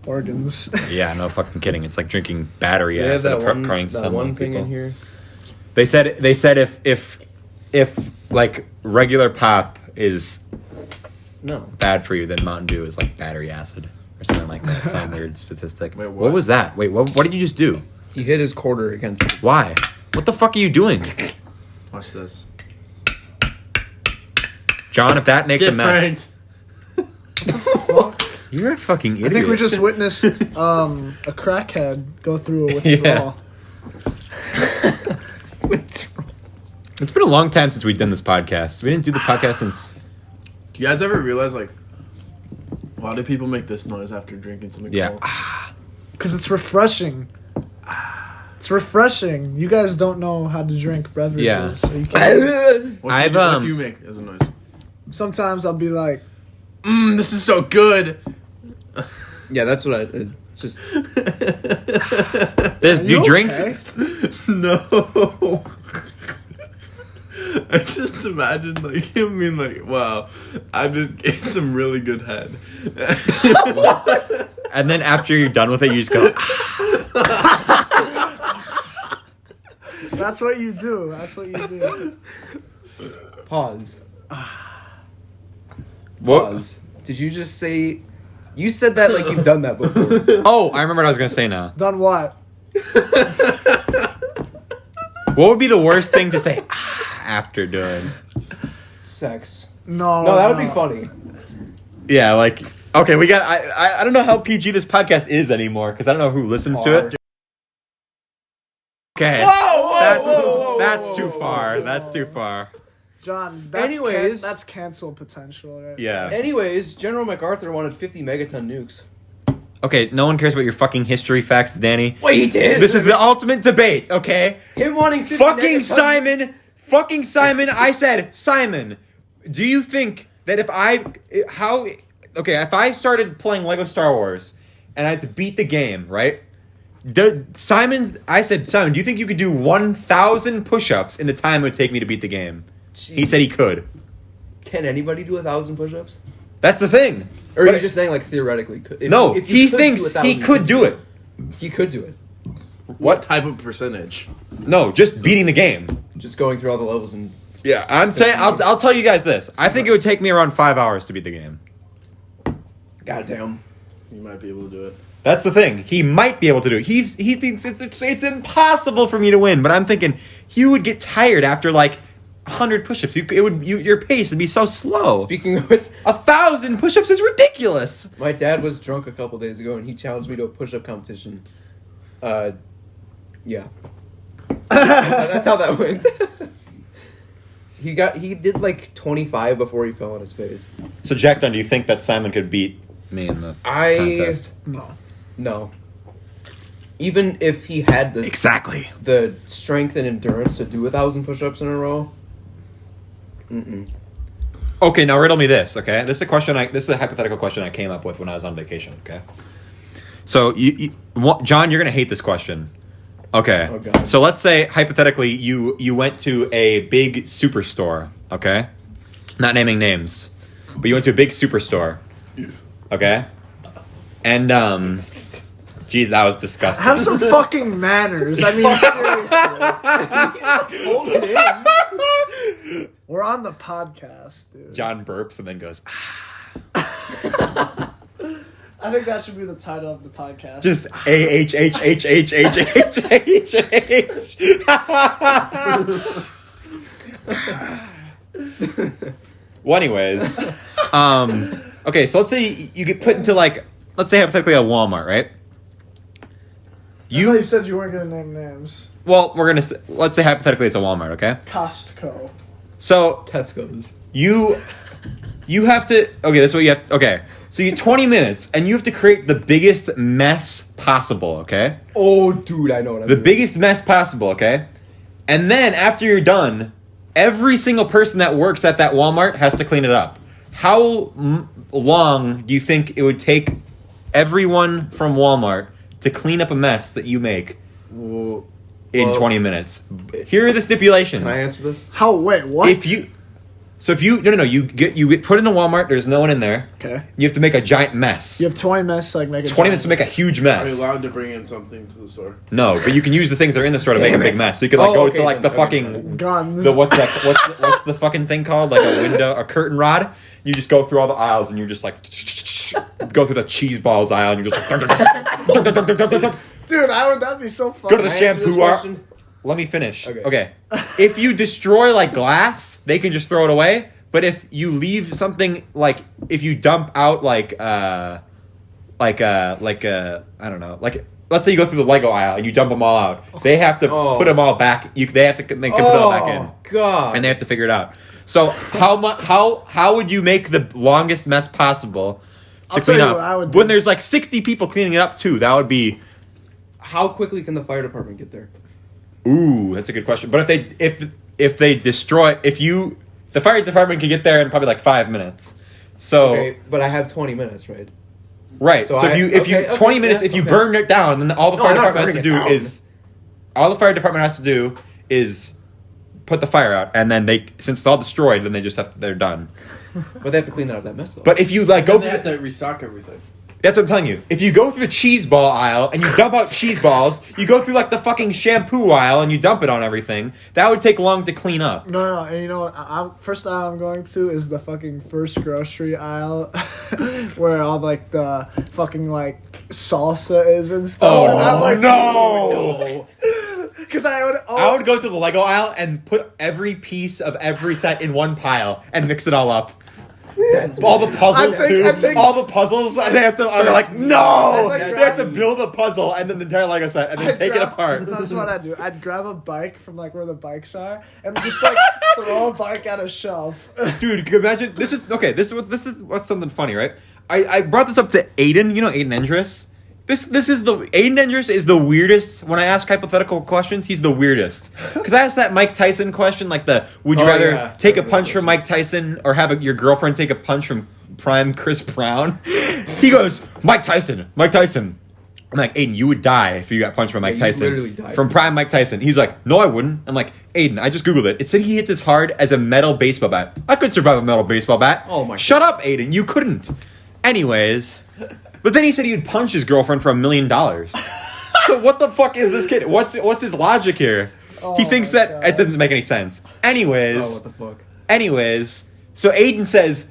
organs. Yeah, no fucking kidding. It's like drinking battery They have acid that of one, crying to that someone. one thing people. in here. They said if like regular pop is No. bad for you, then Mountain Dew is like battery acid or something like that. Some weird statistic. Wait, what what? was that? Wait, what did you just do? He hit his quarter against it. Why? What the fuck are you doing? Watch this. John, if that makes a mess. You're a fucking idiot. I think we just witnessed a crackhead go through a withdrawal. It's been a long time since we've done this podcast. We didn't do the podcast since... Do you guys ever realize, like, why do people make this noise after drinking something Yeah. cold? Because it's refreshing. It's refreshing. You guys don't know how to drink beverages. Yeah. So you can't. What do you make as a noise? Sometimes I'll be like, This is so good. Yeah, that's what it's just. There's "Are do you drinks. okay?" No. I just imagine, like, him being like, wow, I just ate some really good head. And then after you're done with it, you just go... That's what you do. That's what you do. Pause. What? Pause. Did you just say? You said that like you've done that before. Oh, I remember what I was going to say now. Done what? What would be the worst thing to say after doing? Sex. No. No, that would be funny. Yeah, like okay, we got. I don't know how PG this podcast is anymore because I don't know who listens to it. Okay, that's too far. That's too far. John, that's cancel potential, right? Yeah. Anyways, General MacArthur wanted 50 megaton nukes. Okay, no one cares about your fucking history facts, Danny. Wait, he did. This is the ultimate debate, okay? Him wanting 50 Fucking megaton Simon, I said, Simon, do you think that if I started playing Lego Star Wars and I had to beat the game, right? I said, Simon, do you think you could do 1,000 push-ups in the time it would take me to beat the game? Jeez. He said he could. Can anybody do 1,000 push-ups? That's the thing. Or are you just saying, like, theoretically? He thinks he could do it. He could do it. What type of percentage? No, just beating the game. Just going through all the levels and... Yeah, I'm saying, I'll tell you guys this. I think it would take me around 5 hours to beat the game. Goddamn. You might be able to do it. That's the thing. He might be able to do it. He thinks it's impossible for me to win, but I'm thinking he would get tired after, like, 100 push-ups. Your pace would be so slow. Speaking of which, 1,000 push-ups is ridiculous. My dad was drunk a couple days ago and he challenged me to a push-up competition. Yeah. That's how that went. He did like 25 before he fell on his face. So Jack Dunn, do you think that Simon could beat me in the contest? No. Even if he had the strength and endurance to do 1,000 push-ups in a row. Okay, now riddle me this, okay? This is a hypothetical question I came up with when I was on vacation, okay? So, John, you're going to hate this question. Okay. Oh, God. So let's say, hypothetically, you went to a big superstore, okay? Not naming names. But you went to a big superstore, okay? And, geez, that was disgusting. Have some fucking manners. I mean, seriously. Hold it in. We're on the podcast, dude. John burps and then goes, I think that should be the title of the podcast. just A-H-H-H-H-H-H. Well, anyways, okay, so let's say you get put into, like, let's say hypothetically a Walmart, right? I thought you said you weren't going to name names. Well, let's say hypothetically it's a Walmart, okay? Costco. So Tesco's. you have to, okay, that's what you have, okay. So you get 20 minutes, and you have to create the biggest mess possible, okay? Oh, dude, I know what I mean. The biggest mess possible, okay? And then, after you're done, every single person that works at that Walmart has to clean it up. How long do you think it would take everyone from Walmart to clean up a mess that you make in 20 minutes? Here are the stipulations. Can I answer this? Wait, what? You get put in a Walmart, there's no one in there. Okay. You have to make a giant mess. You have 20 minutes to make a 20 minutes to make a huge Are mess. you allowed to bring in something to the store? No, but you can use the things that are in the store to make a big mess. So you could to like the fucking guns. what's the fucking thing called? Like a window, a curtain rod. You just go through all the aisles and you're just like go through the cheese balls aisle and you're just like Dude, that'd be so fun. go to the shampoo aisle. Let me finish. Okay. If you destroy like glass, they can just throw it away. But if you leave something like if you dump out I don't know, like let's say you go through the Lego aisle and you dump them all out, they have to put them all back. They can put it all back in. God. And they have to figure it out. So how would you make the longest mess possible to clean up? When there's like 60 people cleaning it up too, that would be. How quickly can the fire department get there? Ooh, that's a good question. But if they destroy, the fire department can get there in probably like 5 minutes. So, okay, but I have 20 minutes, right? Right. So if you 20 minutes, if you burn it down, then all the fire department has to do is put the fire out, and then since it's all destroyed, then they're done. But they have to clean out that mess though. But if you they have to restock everything. That's what I'm telling you. If you go through the cheese ball aisle and you dump out cheese balls, you go through like the fucking shampoo aisle and you dump it on everything, that would take long to clean up. No. And you know what? First aisle I'm going to is the fucking first grocery aisle where all like the fucking like salsa is and stuff. Oh, and I'm like, no! Because I would go to the Lego aisle and put every piece of every set in one pile and mix it all up. All the puzzles I think- all the puzzles, and they have to. They're like, no, I'd like they have to build a puzzle and then the entire Lego set and then take it apart. That's what I'd do. I'd grab a bike from like where the bikes are and just like throw a bike at a shelf. Dude, can you imagine? This is okay. This is what's something funny, right? I brought this up to Aiden. You know Aiden Endress. This is the Aiden Endress is the weirdest. When I ask hypothetical questions, he's the weirdest. Because I asked that Mike Tyson question, like would you rather take a punch from Mike Tyson or have your girlfriend take a punch from prime Chris Brown? He goes, Mike Tyson. I'm like, Aiden, you would die if you got punched by Mike Tyson. Literally died. From prime Mike Tyson. He's like, no, I wouldn't. I'm like, Aiden, I just Googled it. It said he hits as hard as a metal baseball bat. I could survive a metal baseball bat. Oh my Shut up, Aiden. You couldn't. Anyways. But then he said he would punch his girlfriend for $1 million. So what the fuck is this kid? What's his logic here? He thinks that it doesn't make any sense. Anyways. Oh, what the fuck? Anyways, so Aiden says,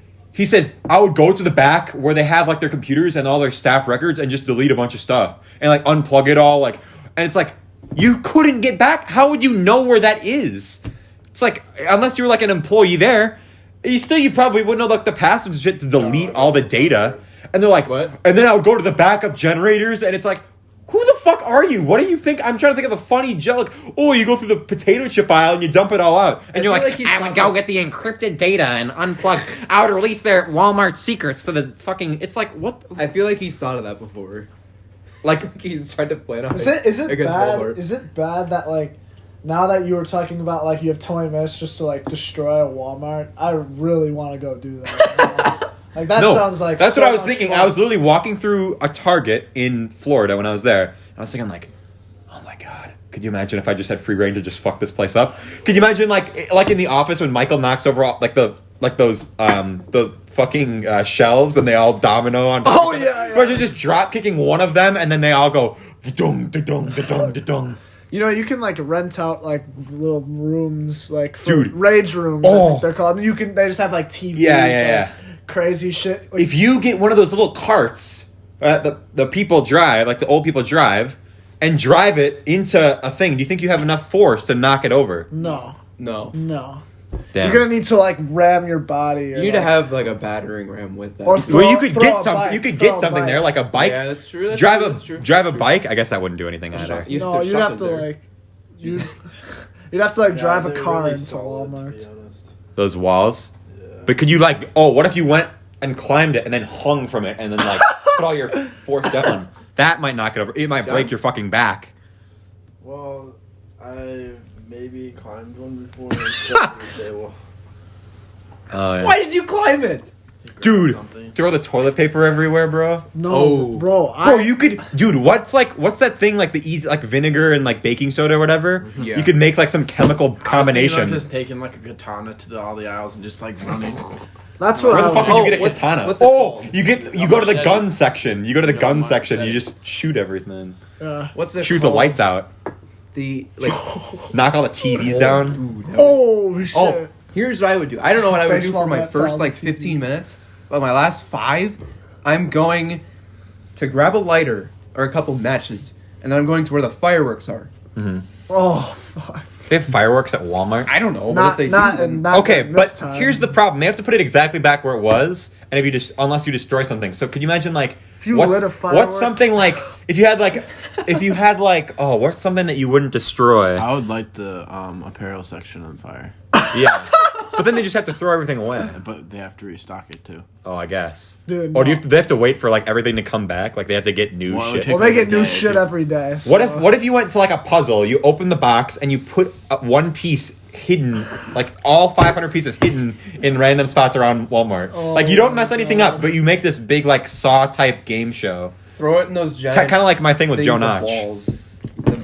I would go to the back where they have like their computers and all their staff records and just delete a bunch of stuff and like unplug it all. Like, and it's like, you couldn't get back. How would you know where that is? It's like, unless you were like an employee there, you probably wouldn't know like the password and shit to delete all the data. And they're like, what? And then I would go to the backup generators and it's like, who the fuck are you? What do you think? I'm trying to think of a funny joke. Oh, you go through the potato chip aisle and you dump it all out. And you're like I would go get the encrypted data and unplug. I would release their Walmart secrets to the fucking... It's like, what? I feel like he's thought of that before. Like, he's tried to plan on Is it against bad? Walmart. Is it bad that like now that you were talking about like you have 20 minutes just to like destroy a Walmart? I really want to go do that. Like that sounds like that's so what I was much thinking. fun. I was literally walking through a Target in Florida when I was there. And I was thinking like, oh my god, could you imagine if I just had free reign to just fuck this place up? Could you imagine like in the office when Michael knocks over all, the fucking shelves and they all domino on. Oh yeah. Imagine just drop kicking one of them and then they all go da-dung, da-dung, da-dung, da-dung. You know, you can like rent out like little rooms, like for Dude. rage rooms. I think they're called. You can. They just have like TVs. Yeah. Crazy shit. Like, If you get one of those little carts the people drive, like the old people drive, and drive it into a thing, do you think you have enough force to knock it over? no. No. Damn. You're gonna need to like ram your body. Or, You need to like, have like a battering ram with that. Or Well, you could throw get a something. bike, You could throw get a something bike. there, like a bike. Yeah, that's true. That's drive true, a that's true. drive That's a true. bike. I guess that wouldn't do anything either. You- No, there's you'd have to something there. like. You'd have to like drive a they're car really into solid, to Walmart. be honest. Those walls. But could you like? Oh, what if you went and climbed it and then hung from it and then like put all your force down? That might knock it over. It might break your fucking back. Well, I maybe climbed one before and it's pretty stable. Oh, yeah. Why did you climb it? Dude, Something. throw the toilet paper everywhere, bro. No, Oh. bro. Bro, you could, dude. What's that thing like the easy like vinegar and like baking soda or whatever? Yeah. You could make like some chemical I was thinking combination. of just taking like a katana to all the aisles and just like running. That's what Where I the fuck would would Oh, you get a what's- katana? what's it called? You go to the machete. gun section. You go to the Yeah, gun machete. section. You just shoot everything. What's it Shoot the called? lights out. The like. Knock all the TVs down. Ooh, that would- Oh shit. Oh, here's what I would do. I don't know what I would do Baseball for my bats first on like TVs. 15 minutes, but my last 5, I'm going to grab a lighter or a couple matches, and then I'm going to where the fireworks are. Oh fuck. They have fireworks at Walmart. I don't know, but Not if they not do, and then- not Okay, this but time. here's the problem. They have to put it exactly back where it was, and if you just unless you destroy something. So could you imagine like you what's lit a firework? what's something like if you had like oh what's something that you wouldn't destroy? I would light the apparel section on fire, Yeah, but then they just have to throw everything away. but they have to restock it too. Oh, I guess. Dude, Or do no. they have to wait for like everything to come back? Like they have to get new Well, it would shit. take- Well, they get new Yeah, shit dude. every day. So. What if you went to like a puzzle? You open the box and you put one piece hidden, like all 500 pieces hidden in random spots around Walmart. Oh Like you don't mess my anything God. up, but you make this big like Saw type game show. throw it in those giant. Kind of like my thing with things Joe of Notch. balls.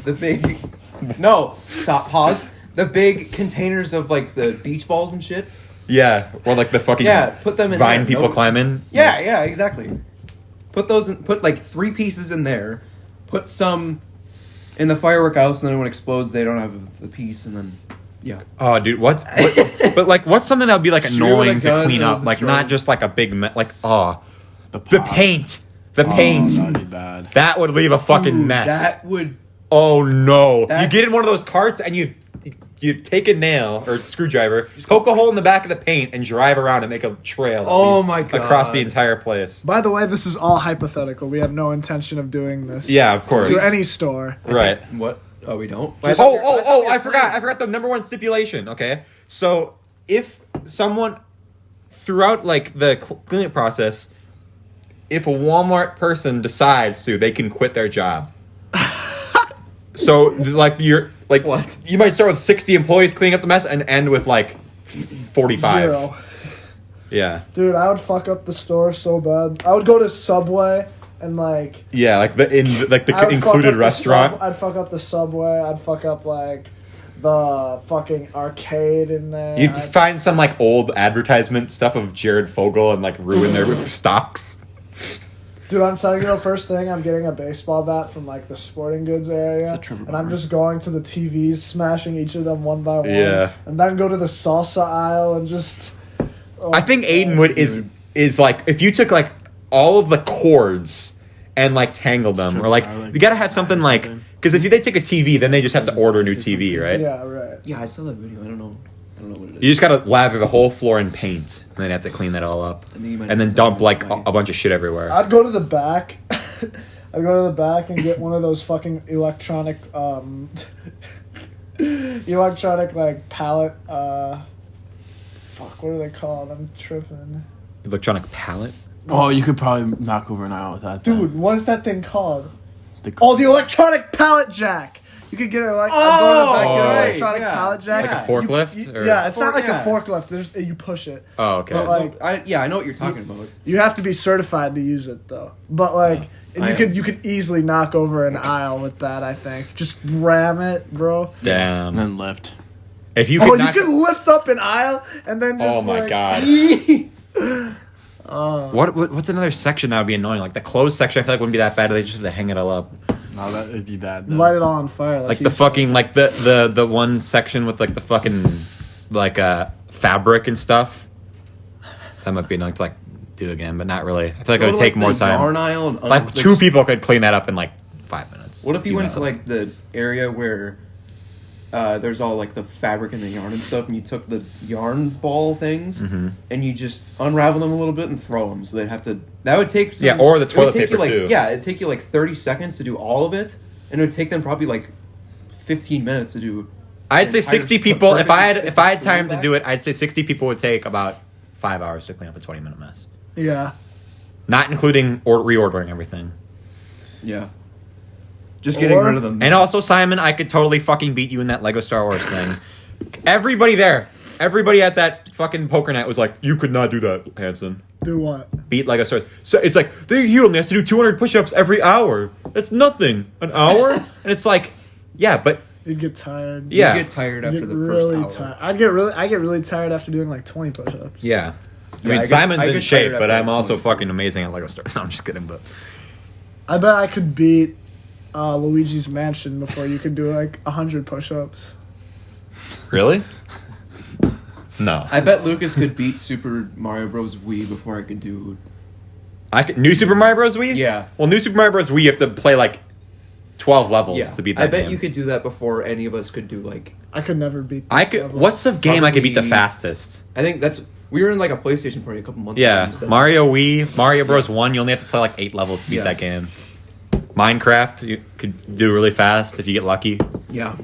The big. No, stop. Pause. The big containers of like the beach balls and shit. Yeah, or like the fucking Yeah, put them in Vine there. people No- climbing. Yeah, exactly. Put those in, put like 3 pieces in there. Put some in the firework house, and then when it explodes, they don't have the piece, and then yeah. Oh, dude, but like, what's something that would be like Shoot it with annoying a to gun clean and up? Like destroy not it. just like a big like the pot. paint, the Oh, paint. that'd be bad. That would leave a fucking Dude, mess. That would. Oh no! You That's- get in one of those carts and you you take a nail or screwdriver, poke a hole in the back of the paint, and drive around and make a trail. Oh my God. Across the entire place. By the way, this is all hypothetical. We have no intention of doing this. Yeah, of course. To any store. Right. What? Oh, we don't. I forgot the number one stipulation. Okay, so if someone throughout like the cleanup process, if a Walmart person decides to, they can quit their job. So like What? You might start with 60 employees cleaning up the mess and end with like 45. 0. Yeah. Dude, I would fuck up the store so bad. I would go to Subway and like. Yeah, like the I would fuck included up restaurant. I'd fuck up the Subway. I'd fuck up like the fucking arcade in there. You'd find some like old advertisement stuff of Jared Fogle and like ruin their stocks. Dude, I'm telling you, the first thing, I'm getting a baseball bat from like the sporting goods area, and I'm just going to the TVs, smashing each of them one by one. Yeah. And then go to the salsa aisle and just. Oh, I think Aiden would is like if you took like all of the cords and like tangled them, or like you gotta have something like because if they take a TV, then they just have to order a new TV, right? Yeah, right. Yeah, I saw that video. I don't know what it is. You just gotta lather the whole floor in paint, and then have to clean that all up, I think you might and then have dump to like tell me. a bunch of shit everywhere. I'd go to the back. I'd go to the back and get one of those fucking electronic like pallet. Fuck, what are they called? I'm tripping. Electronic palette. Oh, you could probably knock over an aisle with that. Dude, what is that thing called? The Oh, the electronic pallet jack. You could get a like. I'd go to the back, get an electronic pallet jack. Like a forklift? Or- Yeah, it's not like Yeah. a forklift. You push it. Oh, okay. But, like, I know what you're talking about. You have to be certified to use it though. But like, and I you could easily knock over an aisle with that. I think just ram it, bro. Damn. and then lift. If you Oh, could you knock could lift up an aisle and then just. Oh my like, God. eat. What's another section that would be annoying? Like the closed section, I feel like wouldn't be that bad. They just have to hang it all up. No, that would be bad. Though. Light it all on fire. Like he the said. fucking like the one section with like the fucking like fabric and stuff. That might be annoying to like do again, but not really. I feel like it would take more time. Yarn aisle and Like two people could clean that up in like 5 minutes. What if you Even went to that. like the area where there's all like the fabric and the yarn and stuff, and you took the yarn ball things and you just unravel them a little bit and throw them? So they'd have to. That would take. Yeah, or the it would toilet take paper, you, like, too. Yeah, it'd take you like 30 seconds to do all of it, and it would take them probably like 15 minutes to do. I'd say entire 60 people. If I had perfect time to back. do it, I'd say 60 people would take about 5 hours to clean up a 20-minute mess, Yeah. not including or reordering everything. Yeah. Just getting Or- rid of them. And also, Simon, I could totally fucking beat you in that Lego Star Wars thing. Everybody at that fucking poker night was like, "You could not do that, Hanson." Do what? Beat Lego Star Wars. So it's like he only has to do 200 push-ups every hour. That's nothing. An hour, and it's like, yeah, but You'd get tired. yeah, You get tired You'd after get the really first hour. tired. I get really tired after doing like 20 push-ups. yeah. I Yeah, mean, I guess Simon's I in get shape, tired but after I'm also 20. fucking amazing at Lego Star. No, I'm just kidding, but I bet I could beat Luigi's Mansion before you could do like 100 push-ups. really, no. I bet Lucas could beat Super Mario Bros. Wii before I could do. I could New Super Mario Bros. Wii. Yeah. Well, New Super Mario Bros. Wii, you have to play like 12 levels Yeah, to beat that I bet game. you could do that before any of us could do like. I could never beat. I these could. levels. What's the game I could beat the Probably- fastest? I think we were in like a PlayStation party a couple months ago. Yeah, and you said- Mario Wii, Mario Bros. 1. You only have to play like 8 levels to beat Yeah. that game. Minecraft, you could do really fast if you get lucky. Yeah.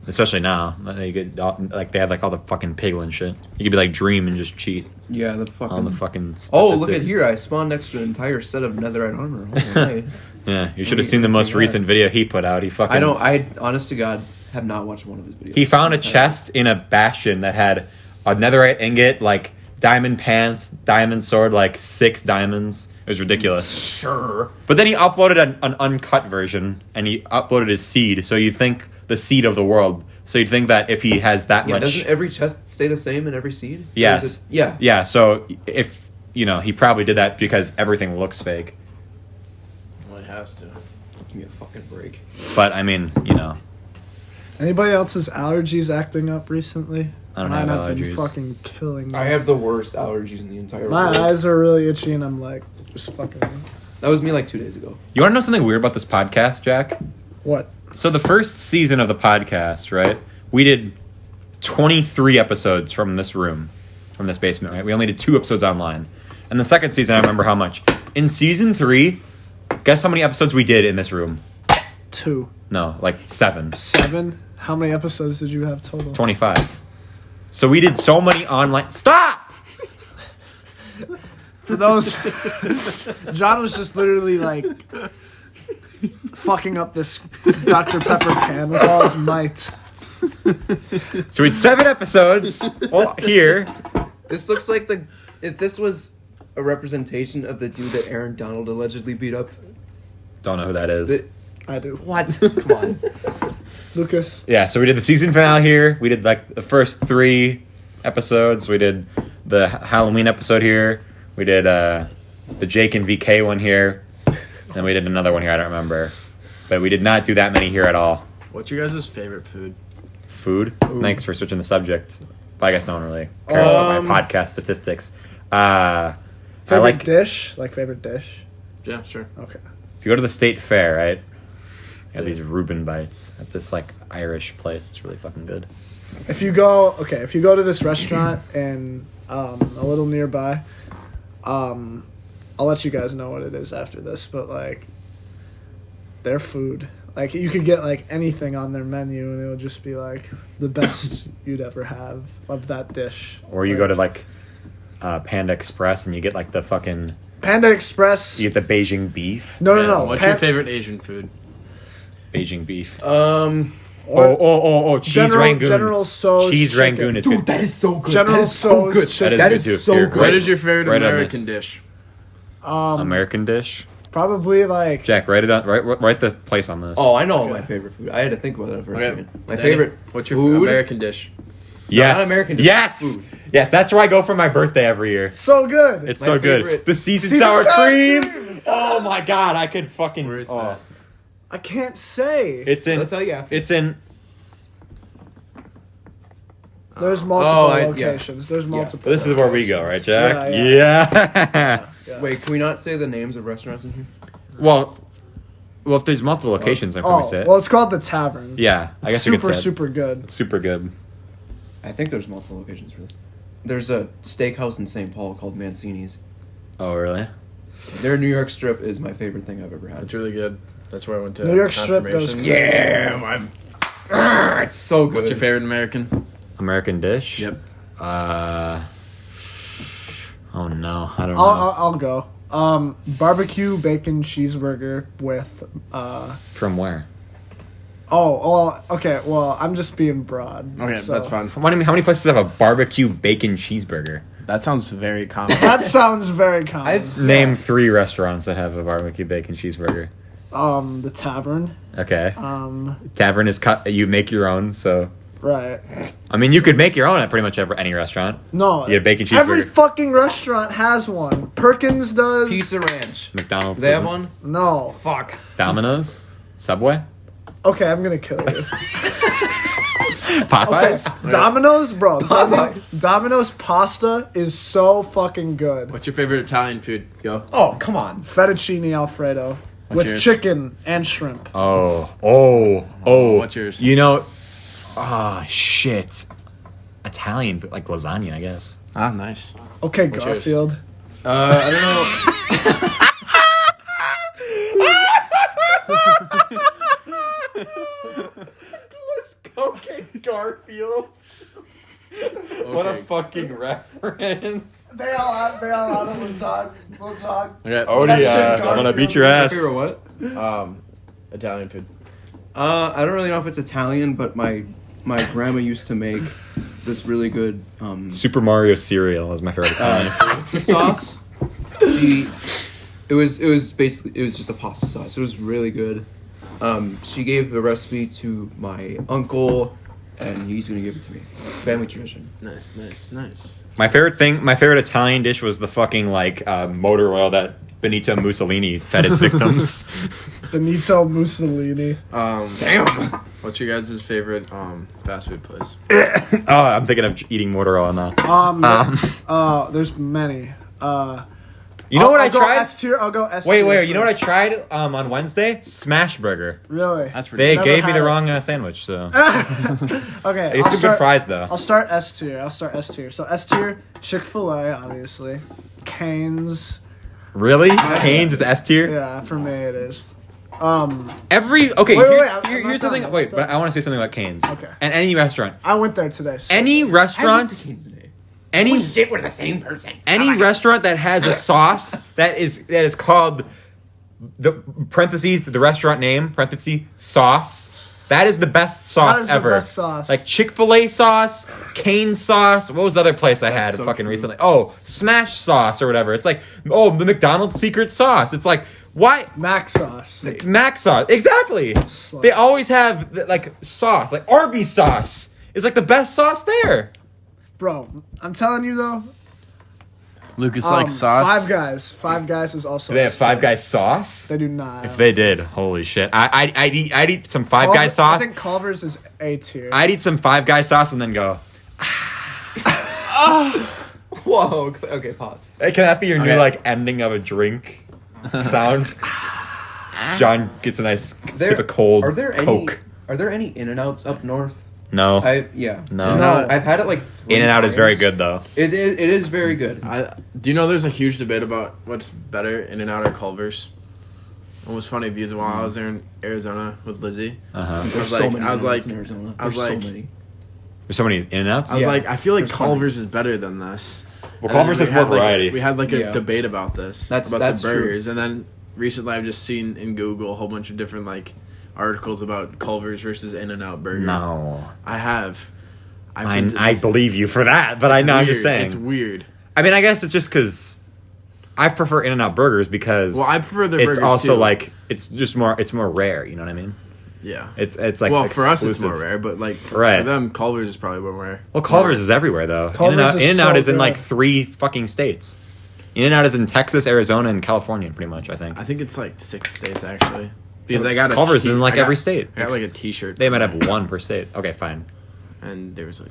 Especially now, you could like they have like all the fucking piglin shit. You could be like Dream and just cheat Yeah, the fucking. on the fucking. Oh, look at statistics. here! I spawned next to an entire set of netherite armor. Oh, nice. Yeah, you should me have seen the take most that. recent video he put out. He fucking. I don't. I honest to God have not watched one of his videos. He found a chest in a bastion that had a netherite ingot, like diamond pants, diamond sword, like 6 diamonds. It was ridiculous. Sure. But then he uploaded an uncut version, and he uploaded his seed. So you think the seed of the world. So you'd think that if he has that Yeah. much, Doesn't every chest stay the same in every seed? Or yes, is it- yeah. yeah. So if he probably did that because everything looks fake. Well, it has to. Give me a fucking break. But I mean, Anybody else's allergies acting up recently? I don't Mine have have been allergies. fucking killing me. I have the worst allergies in the entire My world. eyes are really itchy, and I'm like, just fucking. That was me like 2 days ago. You want to know something weird about this podcast, Jack? What? So the first season of the podcast, right? We did 23 episodes from this room, from this basement, right? We only did 2 episodes online. And the second season, I remember how much. In season 3, guess how many episodes we did in this room? 2. No, like 7. 7? How many episodes did you have total? 25. So we did so many online. Stop! For those, John was just literally like fucking up this Dr. Pepper can with all his might. So we had 7 episodes. Well, here. This looks like if this was a representation of the dude that Aaron Donald allegedly beat up. Don't know who that is. I do. What? Come on. Lucas. Yeah, so we did the season finale here. We did like the first 3 episodes. We did the Halloween episode here. We did the Jake and VK one here. Then we did another one here. I don't remember. But we did not do that many here at all. What's your guys' favorite food? Food? Ooh. Thanks for switching the subject. But I guess no one really cares about my podcast statistics. Favorite dish? Like favorite dish? Yeah, sure. Okay. If you go to the state fair, right? You have these Reuben bites at this like Irish place. It's really fucking good. If you go to this restaurant and a little nearby, I'll let you guys know what it is after this, but like their food, like you could get like anything on their menu and it'll just be like the best you'd ever have of that dish. Or you go to like Panda Express and you get like the fucking Panda Express. You get the Beijing beef. No. What's your favorite Asian food? Beijing beef. Cheese Rangoon. General Tso's cheese chicken. Rangoon is Dude, good. that is so good. General Tso's chicken. That is good too. so Here, good. What is your favorite right American dish? American dish? Probably like Jack, write it on. Write the place on this. Oh, I know my favorite food. I had to think about that for a second. My Danny, favorite. What's your food? American dish? yes. Not American dish. Yes. Food. Yes, that's where I go for my birthday every year. so good. It's My so good. favorite- The seasoned Seasoned sour sour cream. cream. Oh my god, I could fucking. Where is that? I can't say. It's in. I'll tell you after. It's in. There's multiple Oh, yeah. locations. There's multiple. This is where we go, right, Jack? Yeah. Wait, can we not say the names of restaurants in here? Well, if there's multiple locations, then can we say it? Well, it's called the Tavern. Yeah, I guess you could say it. super good. It's super good. I think there's multiple locations for this. There's a steakhouse in St. Paul called Mancini's. Oh, really? Their New York strip is my favorite thing I've ever had. It's really good. That's where I went to. New York strip goes confirmation. crazy. Yeah, it's so good. What's your favorite American? American dish? Yep. Oh no, I don't know. I'll go. Barbecue bacon cheeseburger with From where? okay. Well, I'm just being broad. Okay, so- that's fine. How many places have a barbecue bacon cheeseburger? That sounds very common. That sounds very common. Name 3 restaurants that have a barbecue bacon cheeseburger. The Tavern. Okay. Tavern is you make your own, so Right. I mean you could make your own at pretty much any restaurant. No. You get a bacon cheeseburger. Every fucking restaurant has one. Perkins does. Pizza Ranch. McDonald's. Do they have doesn't. one? No. Fuck. Dominoes. Subway. Okay, I'm gonna kill you. Popeyes. Okay, Domino's, bro. Popeyes. Domino's pasta is so fucking good. What's your favorite Italian food? Go. Oh, come on. Fettuccine Alfredo with yours? chicken and shrimp. Oh. What's yours? You know, shit. Italian, but like lasagna, I guess. Ah, nice. Okay, What's yours? Garfield. I don't Let's go get Garfield. What a fucking reference. They all out of lasagna. Okay. Odie, That shit, I'm gonna Garfield. beat your know. ass. Favorite what? Italian food. I don't really know if it's Italian, but my grandma used to make this really good Super Mario cereal is my favorite Italian. pasta sauce. It was just a pasta sauce. It was really good. She gave the recipe to my uncle, and he's gonna give it to me. Family tradition. Nice. My favorite Italian dish was the fucking like motor oil that Benito Mussolini fed his victims. Benito Mussolini. Damn. What's your guys' favorite fast food place? I'm thinking of eating motor oil now. There's many. You know what I I'll go tried? S tier. I'll go S tier. Wait. You know what I first. tried on Wednesday? Smash Burger. Really? That's pretty. They Never gave me had the it. wrong sandwich, so Okay. it's good fries though. I'll start S tier. So S tier, Chick-fil-A, obviously. Cane's. Really? Cane's is S tier. Yeah, for me it is. Here's I'm not something. done. Wait, but I want to say something about Cane's. Okay. And any restaurant, I went there today. So any restaurant, any shit, we're the same person. any restaurant that has a sauce that is called the parentheses the restaurant name parentheses sauce. That is the best sauce That is the ever. best sauce. Like Chick-fil-A sauce, Cane's sauce. What was the other place I had so fucking true. recently? Oh, Smash sauce or whatever. It's like the McDonald's secret sauce. It's like why Mac sauce. Mac sauce. Exactly. Sauce. They always have like sauce. Like Arby sauce is like the best sauce there. Bro, I'm telling you though. Lucas likes sauce. Five Guys is also. Do they have S tier. Five Guys sauce? They do not. If they did, holy shit! I'd eat some Five Guys sauce. I think Culver's is A tier. I'd eat some Five Guys sauce and then go. Whoa. Okay, pause. Hey, can that be your new Okay. like ending of a drink sound? John gets a nice sip of cold Are there Coke. Are there any In-N-Outs up north? No, No. No. I've had it like 3 In-N-Out is very times. good though. It is very good. Do you know there's a huge debate about what's better, In-N-Out or Culver's? It was funny because while I was there in Arizona with Lizzie, There's was so like- many I was In-N-Outs like- in Arizona. I was There's like- so many. There's so many In-N-Outs. I was like, I feel like There's funny. Culver's is better than this. Well, And then Culver's we has more had, like, variety. We had like a Yeah. debate about this. That's about true. the burgers, and then recently I've just seen in Google a whole bunch of different like articles about Culver's versus In-N-Out Burger. No, I have. I've seen- I believe you for that, but I it's know I'm weird. just saying. It's weird. I mean, I guess it's just because I prefer In-N-Out burgers because Well, I prefer their it's burgers also too. like it's more rare. You know what I mean? Yeah. It's like Well, for us it's exclusive. more rare, but like Right. for them, Culver's is probably more rare. Well, Culver's is everywhere though. Culver's In-N-Out, is In-N-Out so is in like good. 3 fucking states. In-N-Out is in Texas, Arizona, and California, pretty much. I think I think it's like 6 states actually. Because I got a Culver's is t- in like I got- every state. I got like a T-shirt. They from might there, have 1 per state. Okay, fine. and there was like,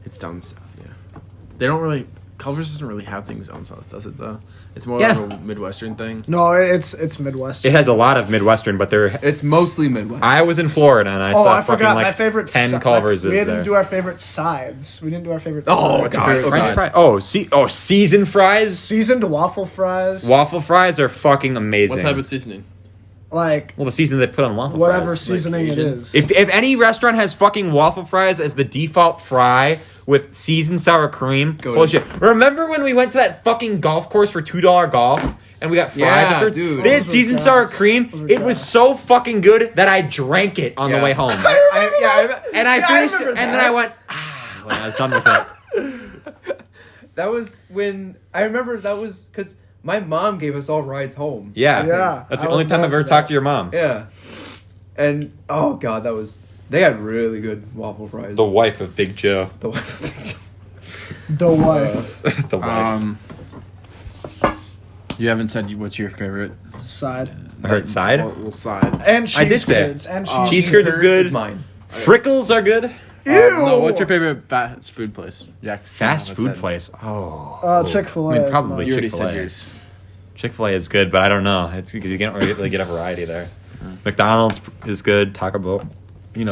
it's down south. Yeah, they don't really. Culver's doesn't really have things down south, does it? Though it's more Yeah. like a Midwestern thing. No, it's Midwest. It has a lot of Midwestern, but there. It's mostly Midwest. I was in Florida and I Oh, saw I fucking forgot like my favorite. 10 Culver's We is didn't there. do our favorite sides. We didn't do our favorite. Oh sides. god, favorite French side? fries. Seasoned fries. Seasoned waffle fries. Waffle fries are fucking amazing. What type of seasoning? Like Well, the seasoning they put on waffle whatever fries. seasoning it Asian? is. If any restaurant has fucking waffle fries as the default fry with seasoned sour cream, Go bullshit. Remember when we went to that fucking golf course for $2 golf and we got fries? Yeah, afterwards? dude. They had Those were seasoned gas. sour cream. Those were It was gas. so fucking good that I drank it on the way home. And I finished it, and then I went when I was done with it. That was when I remember. That was because my mom gave us all rides home. Yeah, Yeah, That's the I only was time down I've ever for talked that. to your mom. Yeah, and oh god, that was they had really good waffle fries. The wife of Big Joe. The The wife The wife. You haven't said what's your favorite side I heard side. Little side. and cheese I did say curds and Oh. cheese. Cheese curds is good. mine. Frickles are good. Ew. No, what's your favorite fast food place? Jack's Fast haven't food said. place. Oh. Chick-fil-A I mean, is probably mine. You already Chick-fil-A. said yours. Chick-fil-A is good, but I don't know. It's because you can't really get a variety there. McDonald's is good. Taco Bell,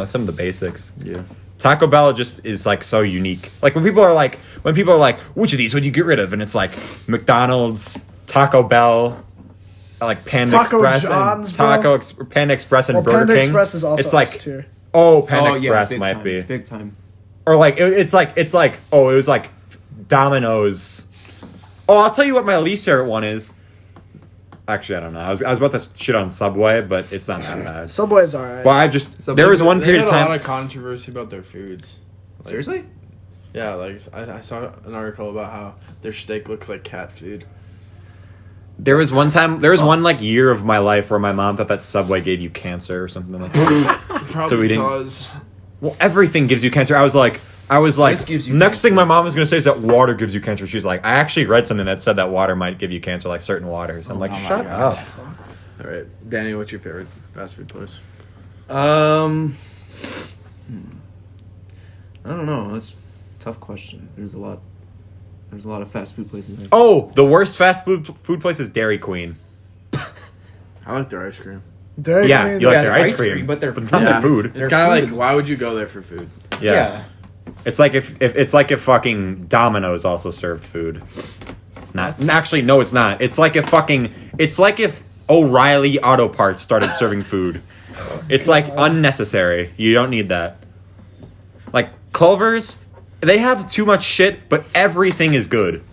some of the basics. Yeah. Taco Bell just is like so unique. Like when people are like, which of these would you get rid of? And it's like McDonald's, Taco Bell, like Panda Taco Express, John's, and bro. Panda Express and Well, Burger Panda King. Express is also it's like S tier. Panda Oh, yeah, Express big might time, be, big time. or like it was like Dominoes. Oh, I'll tell you what my least favorite one is. Actually, I don't know. I was about to shit on Subway, but it's not that bad. Subway's alright. Well, Subway- there was one They period had of a lot time. of controversy about their foods. Like, Seriously? Yeah, like I saw an article about how their steak looks like cat food. There was one like year of my life where my mom thought that Subway gave you cancer or something like that. Probably we didn't- does. Well, everything gives you cancer. I was like, This gives you next cancer. thing my mom was going to say is that water gives you cancer. She's like, I actually read something that said that water might give you cancer, like certain waters. I'm like, my shut God. up. All right, Danny, what's your favorite fast food place? I don't know. That's a tough question. There's a lot. There's a lot of fast food places there. Oh, the worst fast food place is Dairy Queen. I like their ice cream. Dairy Yeah, Queen. you like Yeah, their it's ice cream, but they're not their food. It's Their kind of food like, is- why would you go there for food? Yeah. It's like if fucking Dominoes also served food. Not actually, no, it's not. It's like if O'Reilly Auto Parts started serving food. It's like unnecessary. You don't need that. Like Culver's, they have too much shit, but everything is good.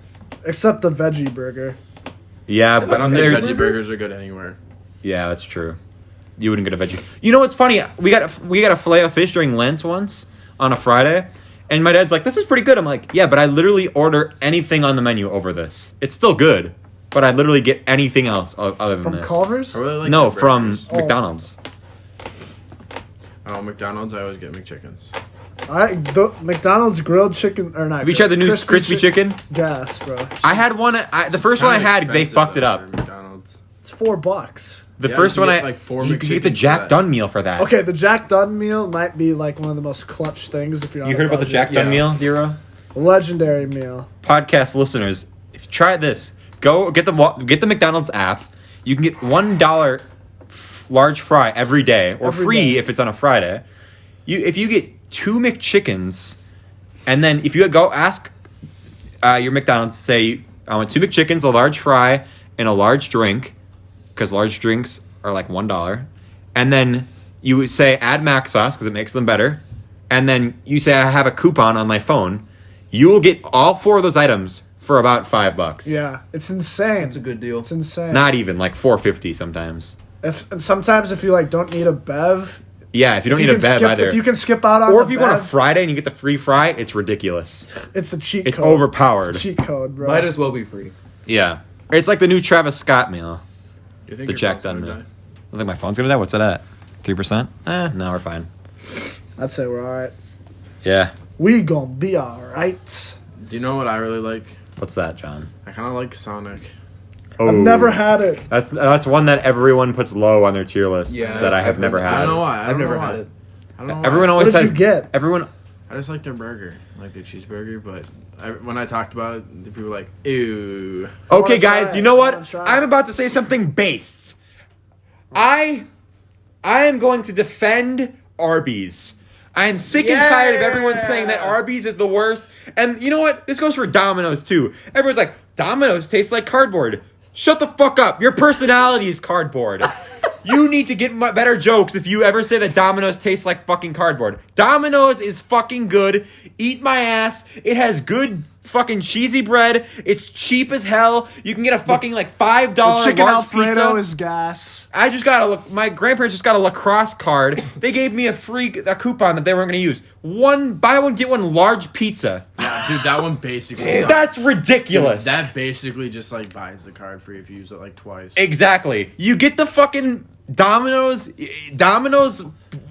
Except the veggie burger. Yeah, I but don't think there's veggie burgers are good anywhere. yeah, that's true. You wouldn't get a veggie. You know what's funny? We got a fillet of fish during Lent once on a Friday. And my dad's like, this is pretty good. I'm like, yeah, but I literally order anything on the menu over this. It's still good, but I literally get anything else other than From this. Culver's? I really like No, their from burgers. McDonald's. Oh, McDonald's, I always get McChickens. The McDonald's grilled chicken or not? Have you tried the new crispy chicken? Gas, bro. I had one. The first one I had, they fucked it up. McDonald's. It's $4. The Yeah, first you one get I like 4 you could get the McChickens Jack for that. Dunn meal for that. Okay, the Jack Dunn meal might be like one of the most clutch things if you're on You a heard about the budget. Jack Dunn Yeah. meal, Zero? Legendary meal. Podcast listeners, if you try this, go get the McDonald's app. You can get $1 large fry every day, or Every free day. if it's on a Friday. If you get 2 McChickens, and then if you go ask your McDonald's, say I want 2 McChickens, a large fry, and a large drink, because large drinks are like $1, and then you say add mac sauce because it makes them better, and then you say I have a coupon on my phone. You will get all 4 of those items for about $5. Yeah, it's insane. That's a good deal. It's insane. Not even like $4.50 sometimes. And sometimes if you like don't need a bev, Yeah, if you don't need a can bev skip, either. If you can skip out on Or the if you go on a bev, Friday and you get the free fry, it's ridiculous. it's a cheat It's code. overpowered. It's a cheat code, bro. Might as well be free. Yeah. It's like the new Travis Scott meal. You think The your Jack phone's Dunn gonna meal. die? I think my phone's gonna die. What's that at? 3%? No, we're fine. I'd say we're all right. Yeah. We gonna be all right. Do you know what I really like? What's that, John? I kind of like Sonic. Oh, I've never had it. That's one that everyone puts low on their tier lists Yeah, that I have I've never never- I had. don't know why. I've never had it. I don't know why. Everyone always What did says you get? everyone. I just like their burger, I like their cheeseburger. But when I talked about it, the people were like, "Ew." Okay, wanna try guys, it. you know I what? wanna try it. I'm about to say something based. I am going to defend Arby's. I am sick and tired of everyone saying that Arby's is the worst. And you know what? This goes for Domino's too. Everyone's like, Domino's tastes like cardboard. Shut the fuck up. Your personality is cardboard. You need to get better jokes if you ever say that Domino's tastes like fucking cardboard. Domino's is fucking good. Eat my ass. It has good fucking cheesy bread. It's cheap as hell. You can get a fucking like $5 The chicken large Alfredo pizza. is gas. I just got my grandparents just got a lacrosse card. They gave me a coupon that they weren't going to use. Buy one, get one large pizza. Dude, that one basically. That's ridiculous. That basically just like buys the card for you if you use it like twice. Exactly. You get the fucking Domino's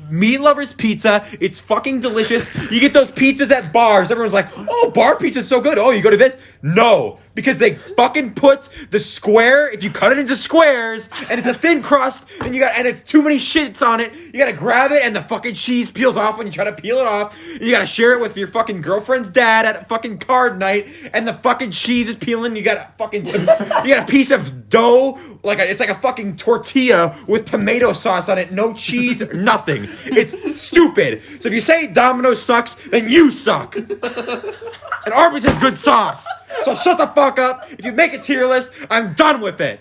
meat lovers pizza. It's fucking delicious. You get those pizzas at bars. Everyone's like, oh, bar pizza's so good. Oh, you go to this? No. Because they fucking put the square, if you cut it into squares, and it's a thin crust, and it's too many shits on it, you gotta grab it and the fucking cheese peels off when you try to peel it off. You gotta share it with your fucking girlfriend's dad at a fucking card night, and the fucking cheese is peeling. You got a piece of dough, it's like a fucking tortilla with tomato sauce on it, no cheese, nothing. It's stupid. So if you say Domino's sucks, then you suck. And Arby's has good sauce. So shut the fuck up. If you make a tier list, I'm done with it.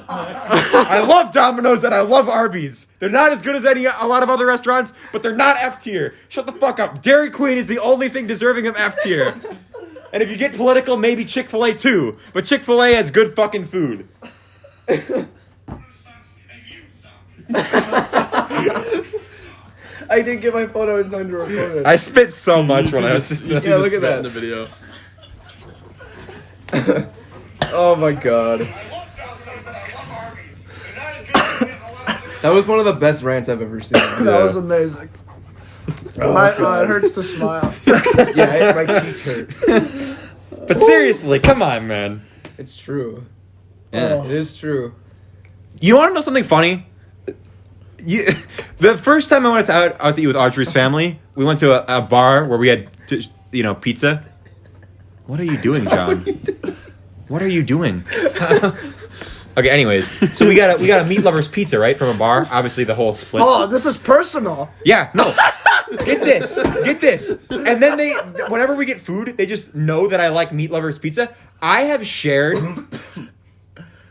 I love Domino's and I love Arby's. They're not as good as a lot of other restaurants, but they're not F tier. Shut the fuck up. Dairy Queen is the only thing deserving of F tier. And if you get political, maybe Chick-fil-A too. But Chick-fil-A has good fucking food. I didn't get my photo in time to record it. I spit so much when I was. Yeah, look at that. in the video. Oh my god. That was one of the best rants I've ever seen. That was amazing. It hurts to smile. Yeah, my cheeks hurt. But seriously, come on, man. It's true. Yeah. It is true. You want to know something funny? The first time I went out to eat with Audrey's family, we went to a bar where we had, pizza. What are you doing, John? What are you doing? Okay, anyways, so we got a meat lovers pizza, right, from a bar. Obviously, the whole split. Oh, this is personal. Yeah, no. Get this. And then whenever we get food, they just know that I like meat lovers pizza. I have shared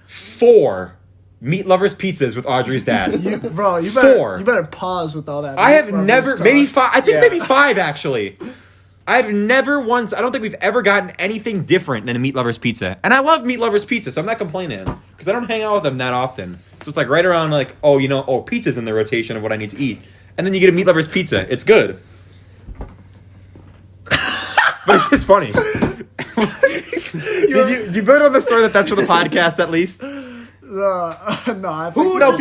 4 meat lovers pizzas with Audrey's dad. You 4. You better pause with all that. I have meat never, lovers maybe talk. 5. I think maybe 5 actually. I've never once. I don't think we've ever gotten anything different than a meat lovers pizza. And I love meat lovers pizza, so I'm not complaining because I don't hang out with them that often. So it's like right around like, pizza's in the rotation of what I need to eat. And then you get a meat lovers pizza. It's good. But it's just funny. Did you put on the story that's for the podcast at least? No, I think Who? No,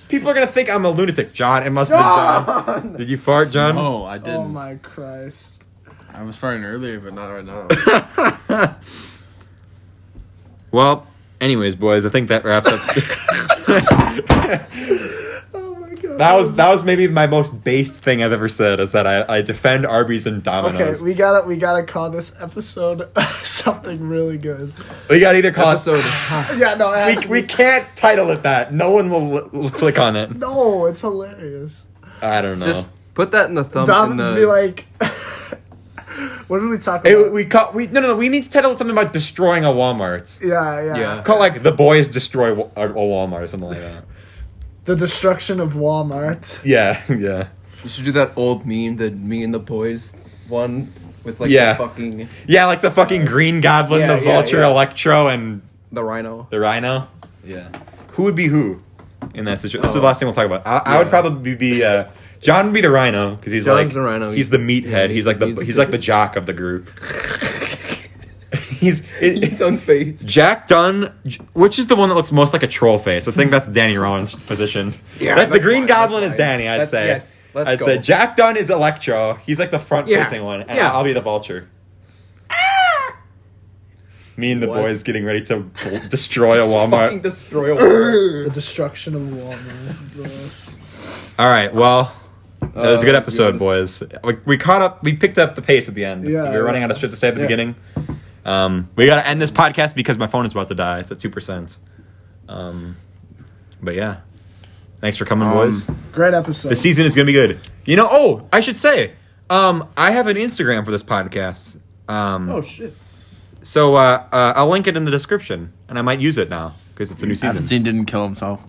people are going to think I'm a lunatic. John, it must have been John. Did you fart, John? No, I didn't. Oh my Christ. I was farting earlier, but not right now. Well, anyways, boys, I think that wraps up. Oh my God. That was maybe my most based thing I've ever said is that I defend Arby's and Dominoes. Okay, we gotta call this episode something really good. We gotta either call Episode. it. Yeah, no, it has to We be- can't title it that. No one will click on it. No, it's hilarious. I don't know. Just put that in the thumb. Dom in would the, be like, what did we talk about? We need to title it something about destroying a Walmart. Yeah. Yeah. Call it like The Boys Destroy a Walmart or something like that. The destruction of Walmart. Yeah. You should do that old meme, the Me and the Boys one with like Yeah. the fucking Yeah, like the fucking Green Goblin, Yeah, the yeah, Vulture, yeah. Electro, and the Rhino. the Rhino. Yeah. Who would be who in that situation? This is the last thing we'll talk about. I would probably be John would be the Rhino because he's John's like the Rhino. He's the meathead. Yeah, he's like the jock of the group. He's unfazed. Jack Dunn, which is the one that looks most like a troll face. I think that's Danny Rowan's position. Yeah, the that's Green fine, Goblin that's is fine. Danny. I'd say. Yes, let's I'd go. say Jack Dunn is Electro. He's like the front-facing one, and Yeah. I'll be the Vulture. Me and the What? boys getting ready to destroy a Fucking Walmart. destroy a Walmart. The destruction of Walmart. Bro. All right, well, that was a good that's episode, good. boys. We caught up. We picked up the pace at the end. Yeah, we were running yeah. out of shit to say at the Yeah. beginning. We got to end this podcast because my phone is about to die. It's at 2%. But yeah, thanks for coming, boys. Great episode. The season is gonna be good. I should say, I have an Instagram for this podcast. Oh shit. So I'll link it in the description, and I might use it now because it's a new season. Epstein didn't kill himself.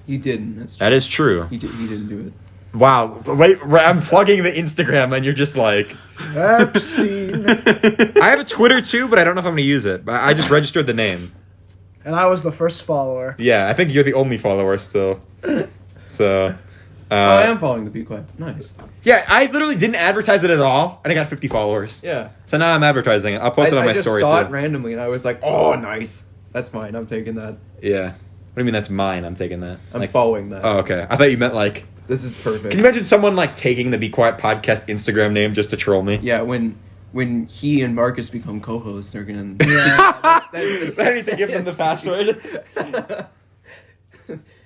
He didn't. That's true. That is true. He didn't do it. Wow. Wait, I'm plugging the Instagram, and you're just like, Epstein. I have a Twitter too, but I don't know if I'm gonna use it. But I just registered the name. And I was the first follower. Yeah, I think you're the only follower still. So. I am following the Be Quiet. Nice. Yeah, I literally didn't advertise it at all, and I got 50 followers. Yeah. So now I'm advertising it. I'll post it on my I just story saw too. it randomly and I was like, oh, nice. That's mine. I'm taking that. Yeah. What do you mean that's mine? I'm taking that. I'm following that. Oh, okay. I thought you meant like. This is perfect. Can you imagine someone like taking the Be Quiet podcast Instagram name just to troll me? Yeah, when he and Marcus become co-hosts, they're gonna. I need to give them the password.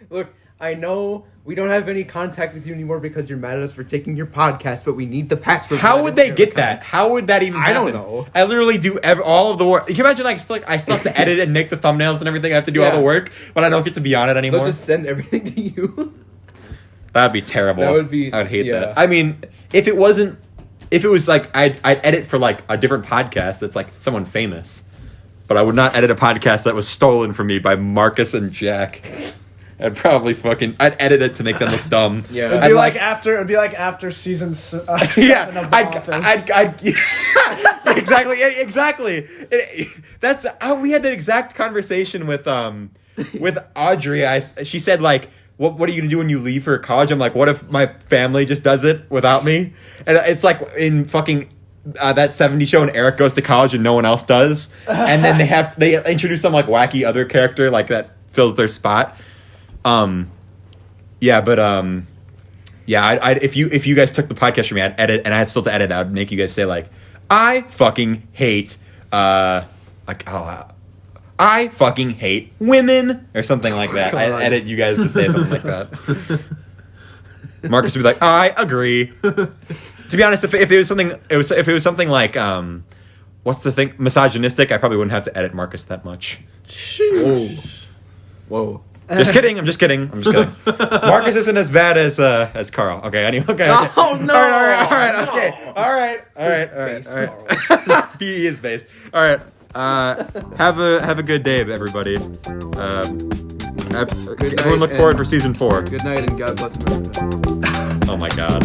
Look, I know we don't have any contact with you anymore because you're mad at us for taking your podcast, but we need the password. How would they get that? How would that even I happen? don't know. I literally do all of the work. Can you imagine I still have to edit and make the thumbnails and everything. I have to do all Yeah. the work, but I don't get to be on it anymore. They'll just send everything to you. That'd be terrible. That would be- I would hate yeah. that. I mean, if it was like I'd edit for like a different podcast that's like someone famous, but I would not edit a podcast that was stolen from me by Marcus and Jack. I'd probably I'd edit it to make them look dumb. Yeah. It'd I'd be like after season 7 yeah, of The Office. I'd exactly. That's how we had that exact conversation with Audrey. She said like, what are you gonna do when you leave for college? I'm like, what if my family just does it without me? And it's like in fucking that 70s show, and Eric goes to college and no one else does, and then they introduce some like wacky other character like that fills their spot. Yeah, if you guys took the podcast from me, I'd edit, and I had still to edit. I'd make you guys say like, I fucking hate I fucking hate women or something like that. I edit you guys to say something like that. Marcus would be like, I agree. To be honest, if it was something, if it was something like, what's the thing, misogynistic, I probably wouldn't have to edit Marcus that much. Whoa. Just kidding. I'm just kidding. Marcus isn't as bad as Carl. Okay. Anyway. Okay. Oh no! All right. He is based. All right. Have a good day, everybody. Everyone look forward for season 4. Good night and God bless America. Oh my God.